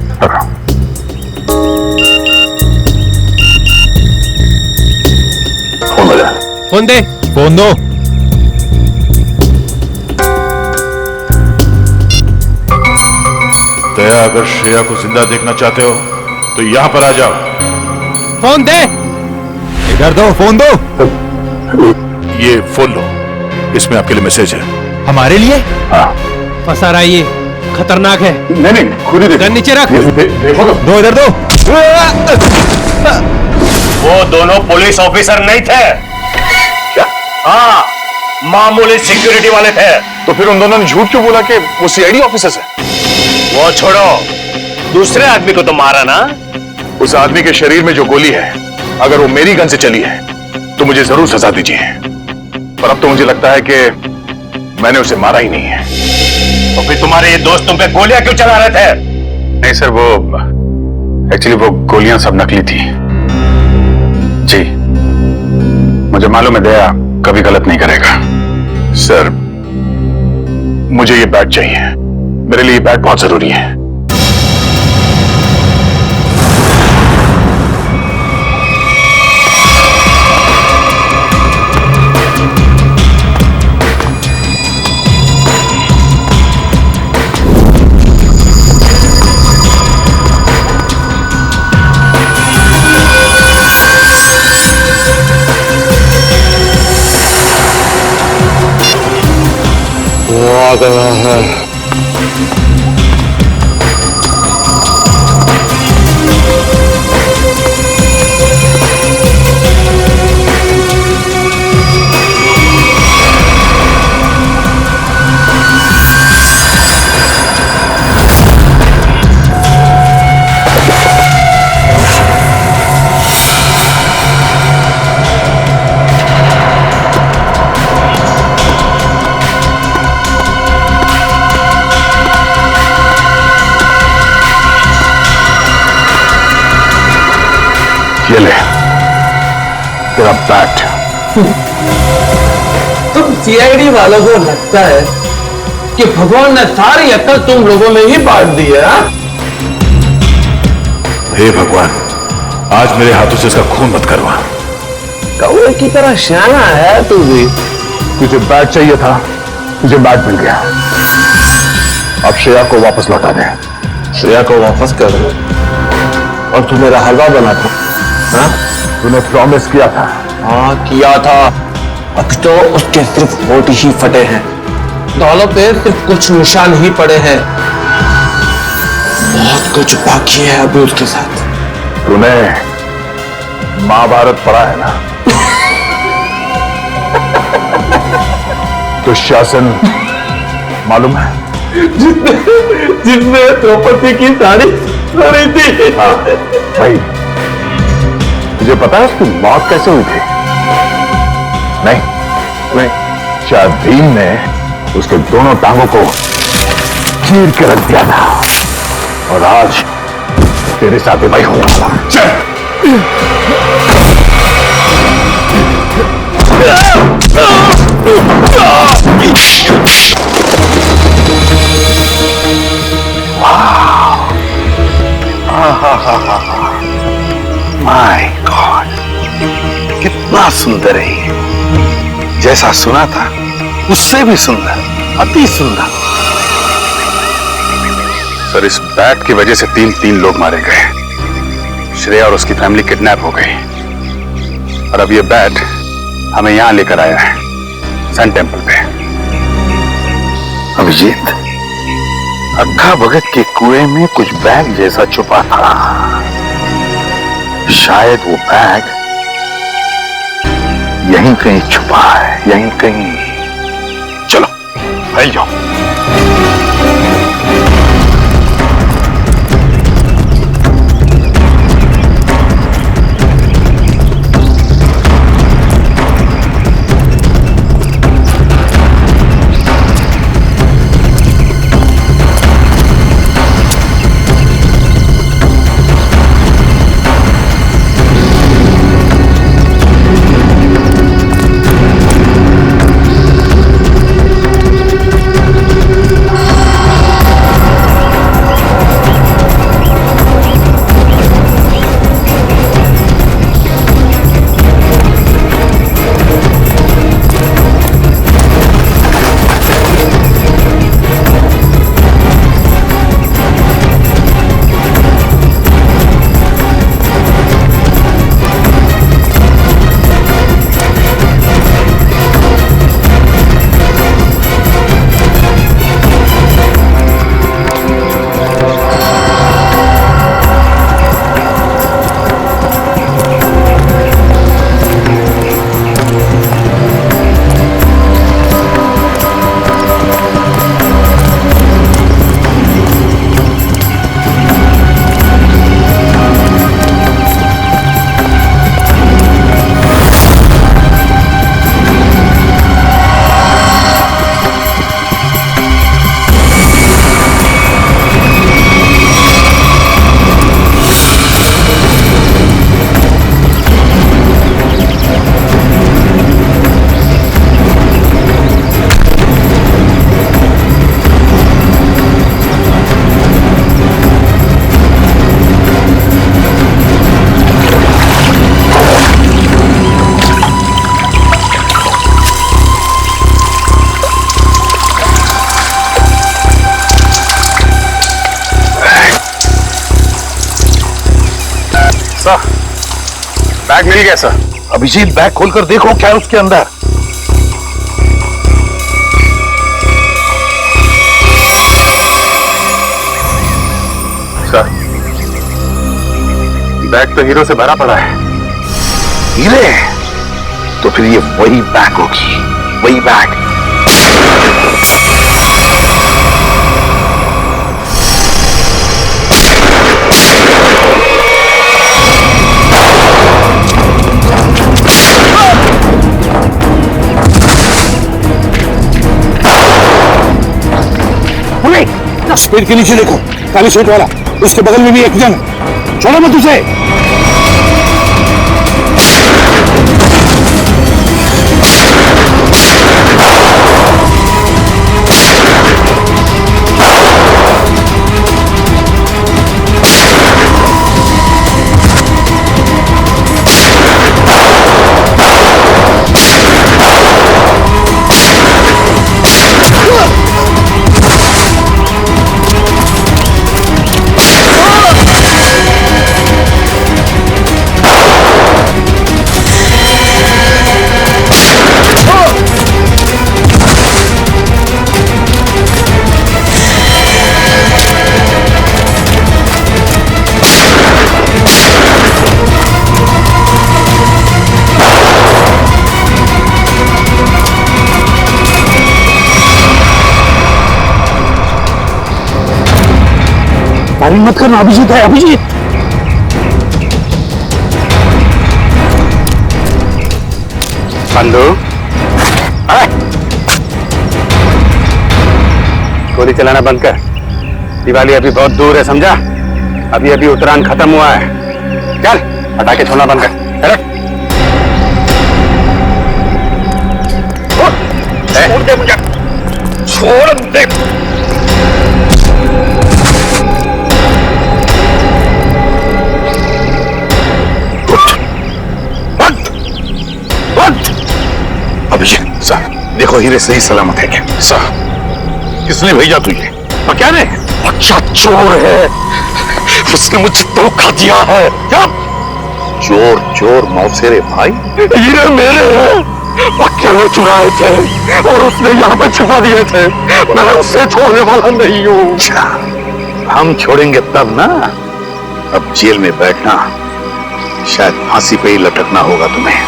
फोन बजा। फोन दे। फोन दो। दया, अगर श्रेया को जिंदा देखना चाहते हो तो यहां पर आ जाओ। फोन दे। इधर दो, फोन दो। ये फोन लो, इसमें आपके लिए मैसेज है। हमारे लिए? हाँ। फंसा रहा है ये, खतरनाक है। नहीं, खुद ही देखो। गन नीचे रख। देखो तो। दो, इधर दो। वो दोनों पुलिस ऑफिसर नहीं थे। क्या? हाँ, मामूली सिक्योरिटी वाले थे। तो फिर उन दोनों ने झूठ क्यों बोला कि वो सीआईडी ऑफिसर्स हैं? वो छोड़ो, दूसरे आदमी को तो मारा ना। उस आदमी के शरीर में जो गोली है, अगर वो मेरी गन से चली है तो मुझे जरूर सजा दीजिए। पर अब तो मुझे लगता है कि मैंने उसे मारा ही नहीं है। तो फिर तुम्हारे ये दोस्त तुम पे गोलियां क्यों चला रहे थे? नहीं सर, वो एक्चुअली वो गोलियां सब नकली थी जी। मुझे मालूम है दया कभी गलत नहीं करेगा। सर, मुझे ये बैट चाहिए। मेरे लिए ये बैट बहुत जरूरी है। आ गया है। ये ले तेरा बैट। तुम सीआईडी वालों को लगता है कि भगवान ने सारी अकल तुम लोगों में ही बांट दी है? हे भगवान, आज मेरे हाथों से इसका खून मत करवा। कौवे की तरह शाना है तू भी। तुझे बैट चाहिए था, तुझे बैट मिल गया। अब श्रेया को वापस लौटा दे। श्रेया को वापस कर दो और तू मेरा हलवा बना था। हाँ? तूने प्रॉमिस किया था। हाँ किया था। अब तो उसके सिर्फ होठ ही फटे हैं, दोनों पे सिर्फ कुछ निशान ही पड़े हैं। बहुत कुछ बाकी है अभी उसके साथ। तूने महाभारत पढ़ा है ना? दुशासन मालूम है? जिसने द्रौपदी की साड़ी सुनी थी। हाँ भाई, तुझे पता है उसकी मौत कैसे हुई थी? नहीं, शायद भीम ने उसके दोनों टांगों को चीर के रख दिया था और आज तेरे साथ भाई होने वाला। माय गॉड, कितना सुंदर है ये। जैसा सुना था उससे भी सुंदर, अति सुंदर। सर, इस बैट की वजह से तीन लोग मारे गए। श्रेया और उसकी फैमिली किडनैप हो गई और अब ये बैट हमें यहां लेकर आया है, सन टेम्पल पे। अभिजीत, अक्खा भगत के कुएं में कुछ बैग जैसा छुपा था। शायद वो बैग यहीं कहीं छुपा है, यहीं कहीं। चलो फैल जाओ। बैग मिल गया सर। अभिजीत, बैग खोलकर देखो क्या है उसके अंदर। सर, बैग तो हीरो से भरा पड़ा है। हीरे? तो फिर ये वही बैग होगी, वही बैग। पेड़ के नीचे देखो, काली शर्ट वाला, उसके बगल में भी एक जन। छोड़ो मत उसे। फायरिंग मत करना, अभिजीत है, अभिजीत। बंधु, गोली चलाना बंद कर। दिवाली अभी बहुत दूर है, समझा? अभी अभी उत्तरायण खत्म हुआ है। चल पटाखे छोड़ना बंद कर। छोड़ दे मुझे, छोड़ दे। अभिजीत साहब, देखो हीरे सही सलामत है क्या? साहब, किसने भेजा तुझे? क्या ने? अच्छा चोर है, उसने मुझे धोखा दिया है। क्या? चोर चोर मौसेरे भाई, हीरे मेरे हैं, पक्के चुराए थे और उसने यहाँ पे छुपा दिए थे। मैं उसे छोड़ने वाला नहीं हूँ। अच्छा, हम छोड़ेंगे तब ना। अब जेल में बैठना, शायद फांसी पे ही लटकना होगा तुम्हें।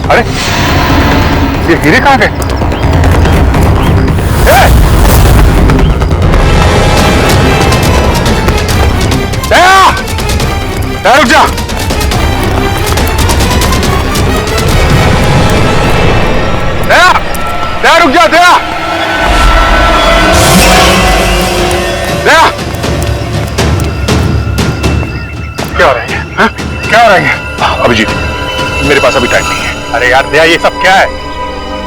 अरे ये हीरे कहाँ गए? रुक जा। रुक जा, दया। क्या हो रहा है? हाँ? क्या हो रहा है? अभिजीत, मेरे पास अभी टाइम नहीं है। अरे यार दया, ये सब क्या है?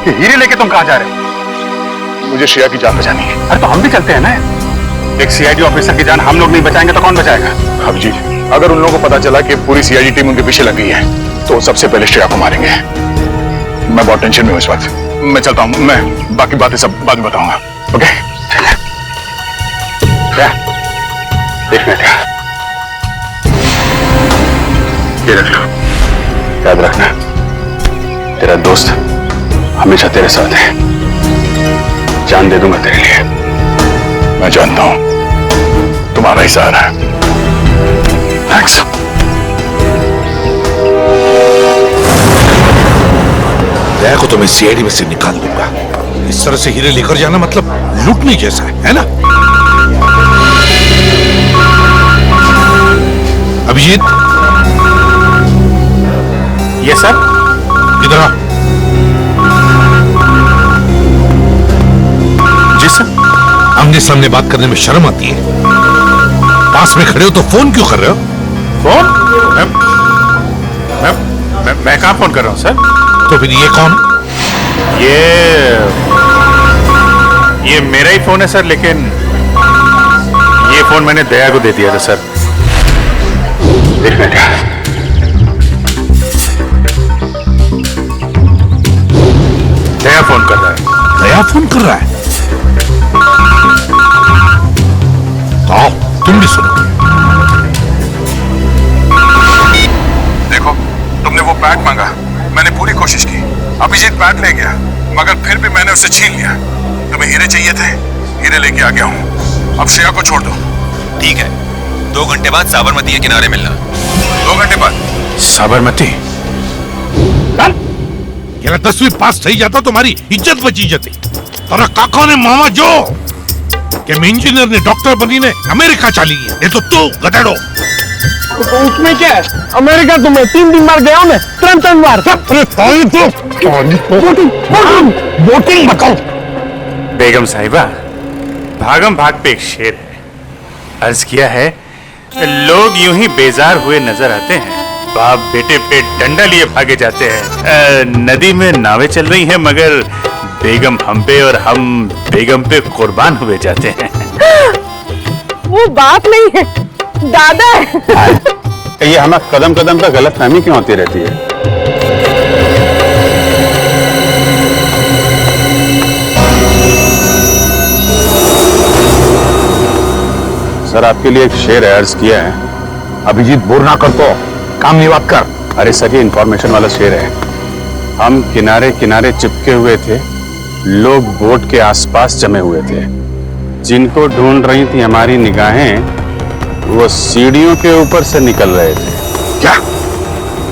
ये हीरे लेके तुम कहां जा रहे हो? मुझे श्रेया की जान बचानी है। अरे तो हम भी चलते हैं ना। एक सीआईडी ऑफिसर की जान हम लोग नहीं बचाएंगे तो कौन बचाएगा? अभिजीत, अगर उन लोगों को पता चला कि पूरी सीआईडी टीम उनके पीछे लगी है तो सबसे पहले श्रेया को मारेंगे। मैं बहुत टेंशन में हूं इस वक्त। मैं चलता हूं, मैं बाकी बातें सब बाद में बताऊंगा। ओके? एक मिनट, ये रख लो, याद रखना तेरा दोस्त हमेशा तेरे साथ है। जान दे दूंगा तेरे लिए। मैं जानता हूं तुम्हारा ही सहारा है। थैंक्स। दया को तो मैं सीआईडी में से निकाल दूंगा। इस तरह से हीरे लेकर जाना मतलब लूटने जैसा है ना? अभिजीत, ये सर, इधर आ। जी सर। आमने सामने बात करने में शर्म आती है। पास में खड़े हो तो फोन क्यों कर रहे हो? फोन? मैं कहां फोन कर रहा हूं सर? तो फिर ये कौन? ये मेरा ही फोन है सर, लेकिन ये फोन मैंने दया को दे दिया था सर। एक मिनट, दया फोन कर रहा है। दया फोन कर रहा है? तो आओ, तुम भी सुनो। देखो, तुमने वो बैग मांगा, मैंने पूरी कोशिश की। अभिजीत बैग ले गया, मगर फिर भी मैंने उसे छीन लिया। तुम्हें हीरे चाहिए थे, हीरे लेके आ गया हूं। अब श्रेया को छोड़ दो। ठीक है, 2 घंटे बाद साबरमती के किनारे मिलना। 2 घंटे बाद? साबरमती? यार 10वीं पास થઈ जाता तुम्हारी इज्जत बची जाती। और काका ने मामा जो कि मैं इंजीनियर ने डॉक्टर बनी ने अमेरिका चली गई, ये तो तू गधेड़ो। तो उसमें क्या है? अमेरिका तो मैं 3 दिन बार गया हूं, मैं 3 बार। अरे ताई तो वोटिंग बताओ। बेगम साहिबा, भागम भाग पे एक शेर है। अर्ज किया है, लोग यूं ही बेजार हुए नजर आते हैं, बाप बेटे पे डंडा लिए भागे जाते हैं। नदी में नावें चल रही हैं, मगर बेगम हम पे और हम बेगम पे कुर्बान हुए जाते हैं। वो बाप नहीं है, दादा है। ये हमें कदम कदम पर गलतफहमी क्यों होती रहती है? सर, आपके लिए एक शेर अर्ज किया है। अभिजीत, बोर ना कर, तो काम नहीं बात कर। अरे सर, ये इंफॉर्मेशन वाला शेर है। हम किनारे किनारे चिपके हुए थे, लोग बोट के आसपास जमे हुए थे। जिनको ढूंढ रही थी हमारी निगाहें, वो सीढ़ियों के ऊपर से निकल रहे थे। क्या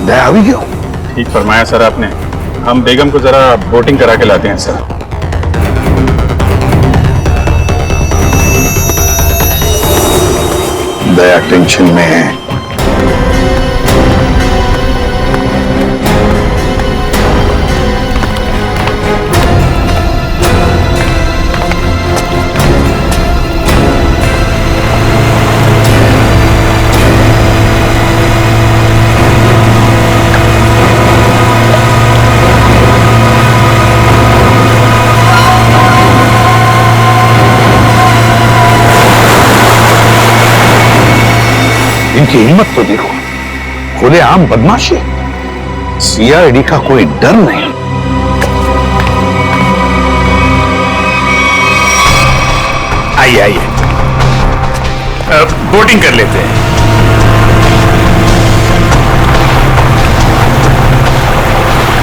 दया अभी क्यों? ठीक फरमाया सर आपने। हम बेगम को जरा बोटिंग करा के लाते हैं सर। दया टेंशन में है। इनकी हिम्मत तो देखो, खुलेआम बदमाशी। सीआईडी का कोई डर नहीं। आइए आइए, बोटिंग कर लेते हैं।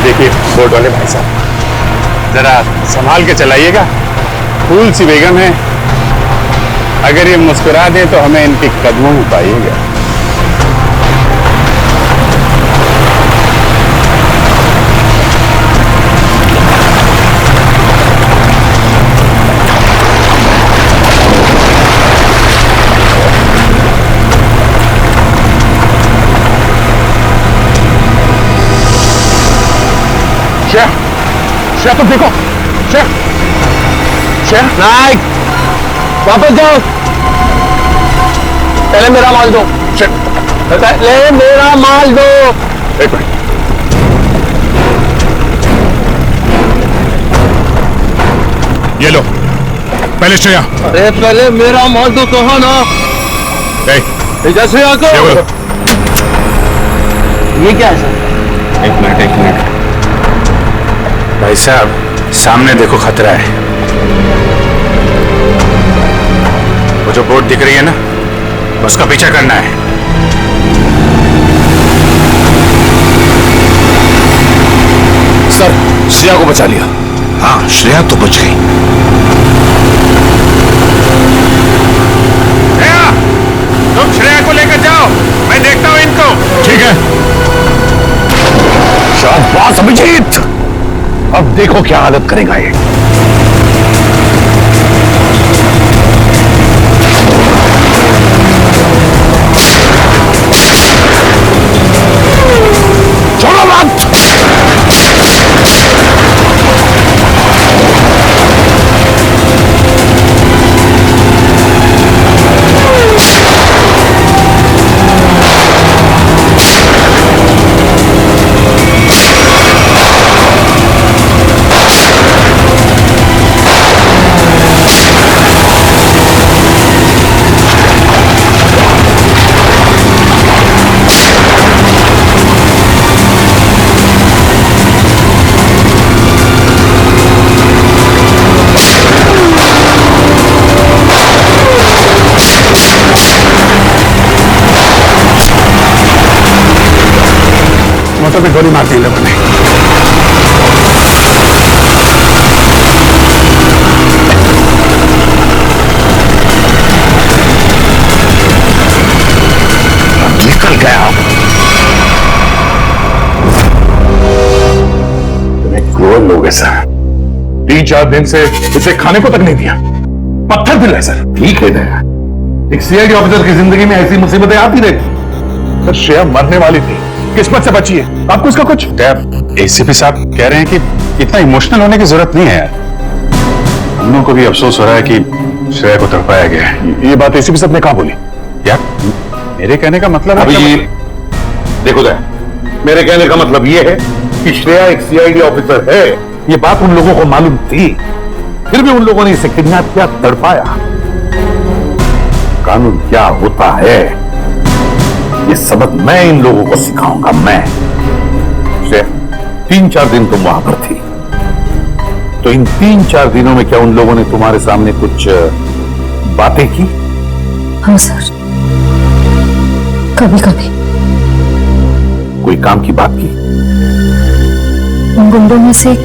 देखिए बोट वाले भाई साहब, जरा संभाल के चलाइएगा। फूल सी बेगम है, अगर ये मुस्कुरा दे तो हमें इनके कदमों में पाइएगा। श्रेया तुम देखो, श्रेया नाइक, वापस जाओ। पहले मेरा माल दो। पहले मेरा माल दो। एक मिनट, ये लो, पहले श्रेया। अरे पहले मेरा माल दो, कहो ना। श्रेया को। ये क्या है सर? एक मिनट भाई साहब, सामने देखो खतरा है। वो जो बोट दिख रही है ना, उसका पीछा करना है। सर, श्रेया को बचा लिया। हाँ श्रेया तो बच गई। श्रेया, तुम श्रेया को लेकर जाओ, मैं देखता हूं इनको। ठीक है। शाबाश अभिजीत, अब देखो क्या हालत करेगा ये। छोड़ो मत। मोटर पे गोली मार दी लोगों ने। निकल गया। तुम्हें क्रूर लोग है सर। 3-4 दिन से इसे खाने को तक नहीं दिया, पत्थर दिलाए सर। ठीक है दया, एक सीआईडी ऑफिसर की जिंदगी में ऐसी मुसीबतें आती रहती। सर श्रेया मरने वाली थी, किस्मत से बची है। आपको इसका कुछ? एसीपी साहब कह रहे हैं कि इतना इमोशनल होने की जरूरत नहीं है यार। हम लोगों को भी अफसोस हो रहा है कि श्रेया को तड़पाया गया है। ये बात एसीपी साहब ने कहा बोली? यार मेरे कहने का मतलब अभी है देखो दया, मेरे कहने का मतलब ये है कि श्रेया एक सीआईडी ऑफिसर है, ये बात उन लोगों को मालूम थी, फिर भी उन लोगों ने इसे किडनैप किया, तड़पाया। कानून क्या होता है ये सबक मैं इन लोगों को सिखाऊंगा। मैं श्रेया, 3-4 दिन तुम वहां पर थी, तो इन 3-4 दिनों में क्या उन लोगों ने तुम्हारे सामने कुछ बातें की? हाँ सर, कभी कभी। कोई काम की बात की? उन गुंडों में से एक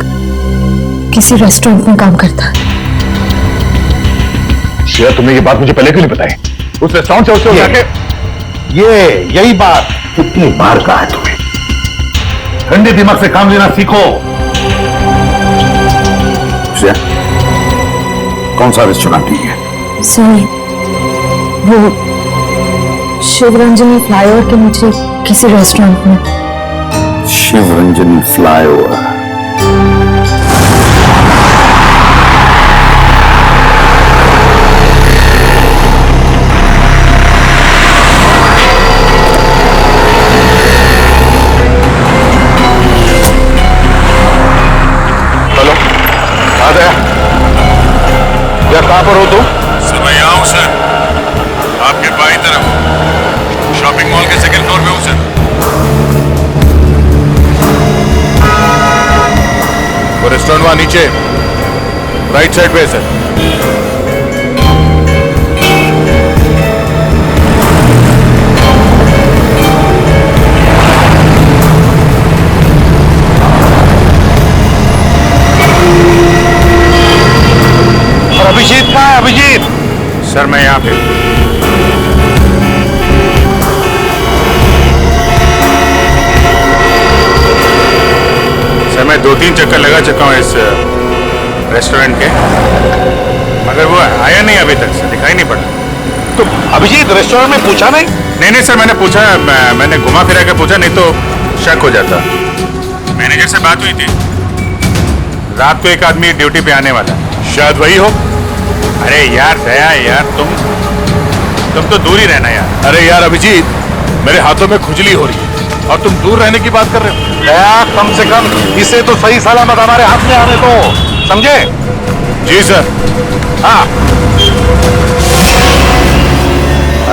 किसी रेस्टोरेंट में काम करता है। श्रेया, तुमने ये बात मुझे पहले क्यों नहीं बताई? उस रेस्टोरेंट से उससे जाके यही बात कितनी बार कहा है तुम्हें, ठंडे दिमाग से काम लेना सीखो। श्रेया, कौन सा रेस्टोरेंट है? सर, वो शिवरंजनी फ्लाईओवर के नीचे किसी रेस्टोरेंट में। शिवरंजनी फ्लाईओवर। हेलो, आ गया क्या? कहां पर हो तुम? सर मैं यहाँ हूँ सर, आपके बाईं तरफ शॉपिंग मॉल के सेकंड फ्लोर में हूँ सर। वो रेस्टोरेंट वहाँ नीचे राइट साइड पे है सर। और अभिजीत कहाँ है? अभिजीत? सर मैं यहाँ पे। सर मैं 2-3 चक्कर लगा चुका हूँ इस रेस्टोरेंट के, मगर वो आया नहीं अभी तक, सर दिखाई नहीं पड़ा। तो अभिजीत रेस्टोरेंट में पूछा नहीं? नहीं सर, मैंने पूछा, मैंने घुमा फिरा के पूछा, नहीं तो शक हो जाता। मैनेजर से बात हुई थी, रात को एक आदमी ड्यूटी पे आने वाला, शायद वही हो। अरे यार दया यार, तुम तो दूर ही रहना यार। अरे यार अभिजीत, मेरे हाथों में खुजली हो रही है और तुम दूर रहने की बात कर रहे हो। दया, कम से कम इसे तो सही सलामत हमारे हाथ में आने दो, समझे? जी सर। हाँ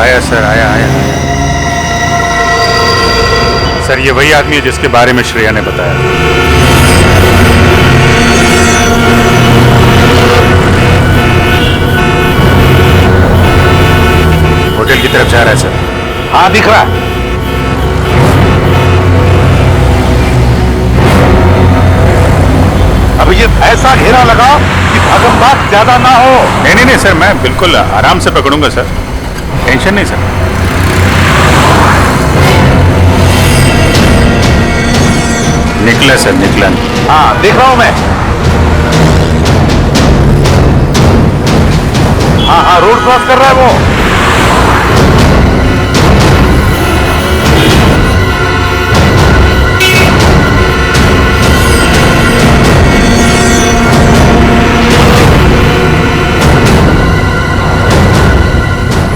आया सर, आया। सर ये वही आदमी है जिसके बारे में श्रेया ने बताया। होटल की तरफ जा रहा है सर। हाँ दिख रहा है। अभिजीत ऐसा घेरा लगाओ कि भागम भाग ज्यादा ना हो। नहीं सर, मैं बिल्कुल आराम से पकड़ूंगा सर, टेंशन नहीं सर। निकला सर, निकला। हाँ देख रहा हूं मैं। हाँ रोड क्रॉस कर रहा है वो।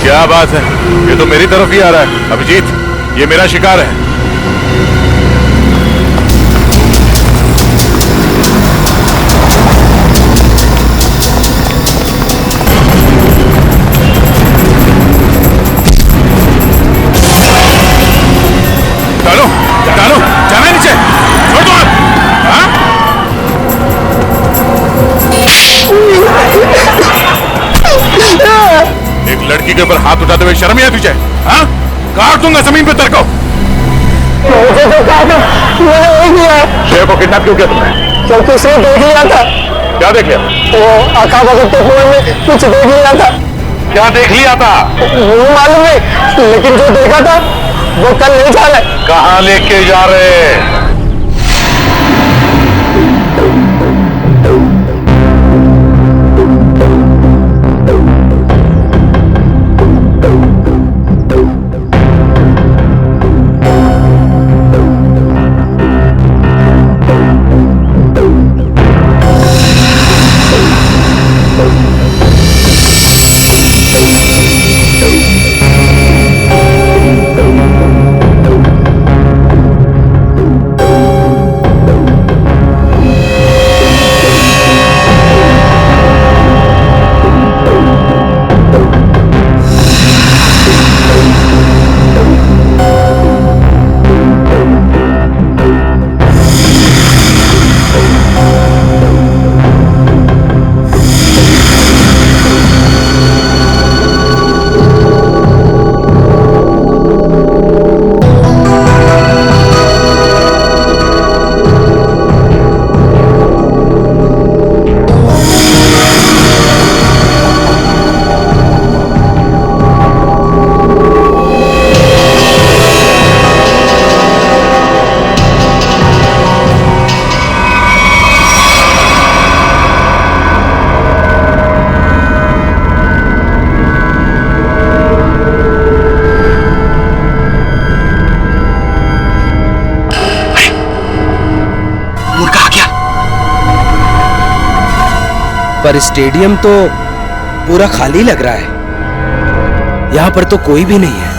क्या बात है, ये तो मेरी तरफ ही आ रहा है। अभिजीत, ये मेरा शिकार है। डालो, जाना है नीचे, छोड़ दो आप। हाँ? एक लड़की के ऊपर हाथ उठाते हुए शर्म नहीं आती तुझे? हाँ? काट दूंगा जमीन पे तेरे को। मुझे तो कहा था, मैंने वही किया है। शेर को किडनैप क्यों किया तुमने? क्योंकि उसे देख लिया था। क्या देख लिया? वो आका भगत के फोन में कुछ देख लिया था। क्या देख लिया था? वो मालूम नहीं, लेकिन जो देखा था वो कल नहीं जा रहा। कहाँ लेके जा रहे? पर स्टेडियम तो पूरा खाली लग रहा है। यहाँ पर तो कोई भी नहीं है।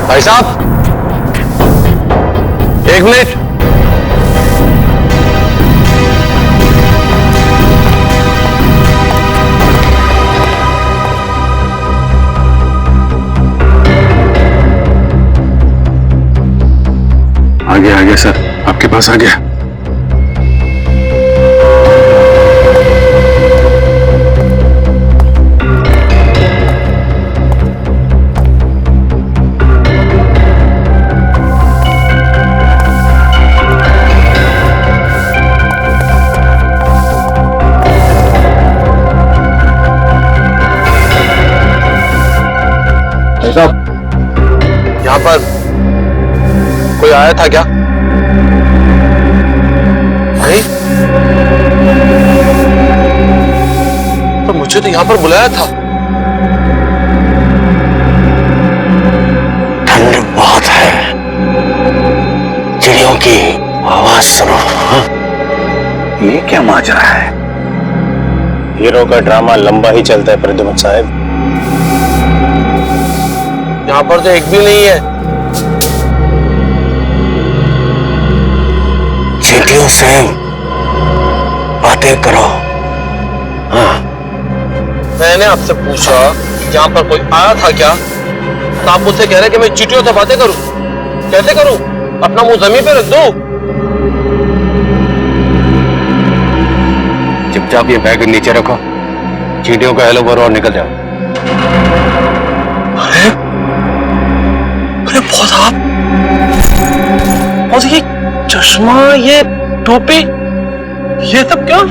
भाई साहब, एक मिनट। आ गया सर, आपके पास आ गया। साहब, यहाँ पर कोई आया था क्या? नहीं, तो मुझे तो यहाँ पर बुलाया था। ठंड बहुत है, चिड़ियों की आवाज सुनो। हाँ? ये क्या माजरा है? हीरो का ड्रामा लंबा ही चलता है प्रद्युमन साहब। यहाँ पर तो एक भी नहीं है। चींटियों से बातें करो। हाँ। मैंने आपसे पूछा यहाँ पर कोई आया था क्या, तो आप मुझसे कह रहे कि मैं चींटियों से बातें करूं। कैसे करूं? अपना मुंह जमीन पे रख दो। चुपचाप ये बैग नीचे रखो, चींटियों का हेलो करो और निकल जाओ। अरे बहुत आप, और ये चश्मा, ये टोपी, ये सब क्या?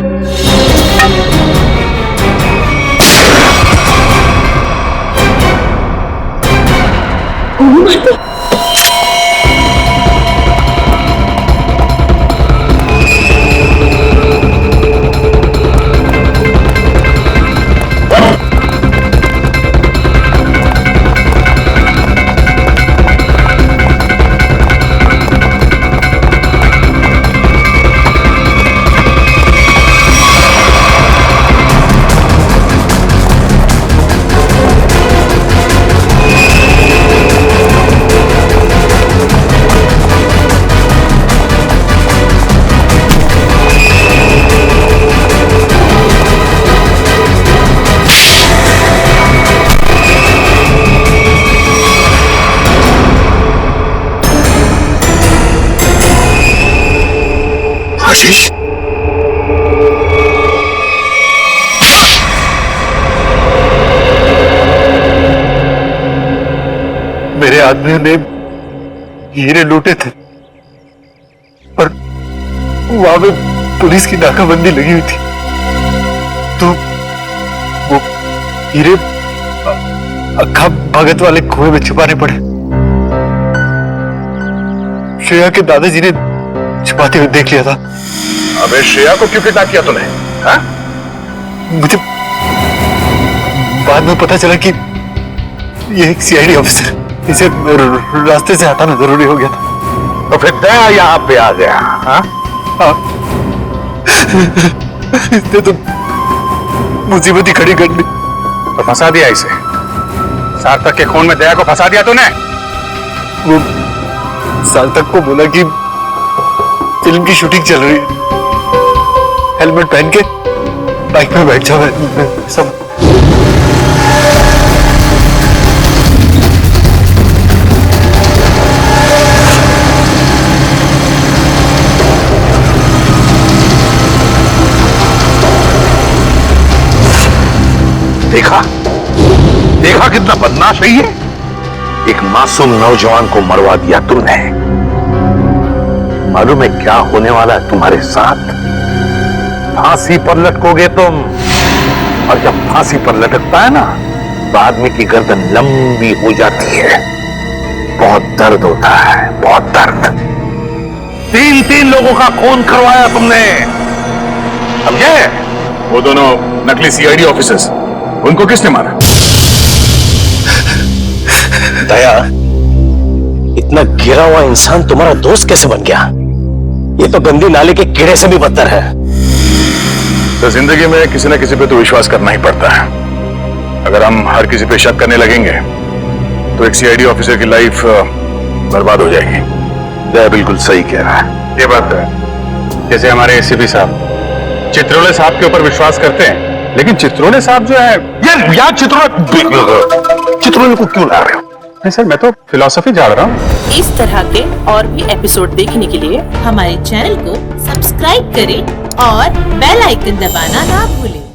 आशीष, मेरे आदमियों ने हीरे लूटे थे, पर वहां में पुलिस की नाकाबंदी लगी हुई थी, तो वो हीरे अक्खा भगत वाले कुएं में छुपाने पड़े। श्रेया के दादाजी ने छुपाते हुए देख लिया था। अबे श्रेया को क्यों किडनैप किया तूने? हाँ? मुझे बाद में पता चला कि ये एक सीआईडी ऑफिसर, इसे रास्ते से हटाना जरूरी हो गया था। तो फिर दया यहाँ पे आ गया। हाँ? इसने तो मुसीबत ही खड़ी कर दी। तो फंसा दिया इसे। सार्थक के खून में दया को फंसा दिया तूने। वो सार्थक को बोला कि फिल्म की शूटिंग चल रही है, हेलमेट पहन के बाइक में बैठ जाओ। सब देखा देखा कितना बदमाश है ये। एक मासूम नौजवान को मरवा दिया तुमने। मालूम है क्या होने वाला है तुम्हारे साथ? फांसी पर लटकोगे तुम, और जब फांसी पर लटकता है ना तो आदमी की गर्दन लंबी हो जाती है। बहुत दर्द होता है, बहुत दर्द। 3 लोगों का खून करवाया तुमने, समझे? वो दोनों नकली सीआईडी ऑफिसर्स, उनको किसने मारा? दया, इतना गिरा हुआ इंसान तुम्हारा दोस्त कैसे बन गया? ये तो गंदी नाले के कीड़े से भी बदतर है। तो जिंदगी में किसी न किसी पे तो विश्वास करना ही पड़ता है। अगर हम हर किसी पे शक करने लगेंगे तो एक सीआईडी ऑफिसर की लाइफ बर्बाद हो जाएगी। दया बिल्कुल सही कह रहा है। ये बात है। जैसे हमारे एसीपी साहब चित्रोले साहब के ऊपर विश्वास करते हैं, लेकिन चित्रोले साहब जो है यार चित्रोले को क्यों ला रहे हो? नहीं सर, मैं तो फिलॉसफी झाड़ रहा हूँ। इस तरह के और भी एपिसोड देखने के लिए हमारे चैनल को सब्सक्राइब करें और बेल आइकन दबाना ना भूलें।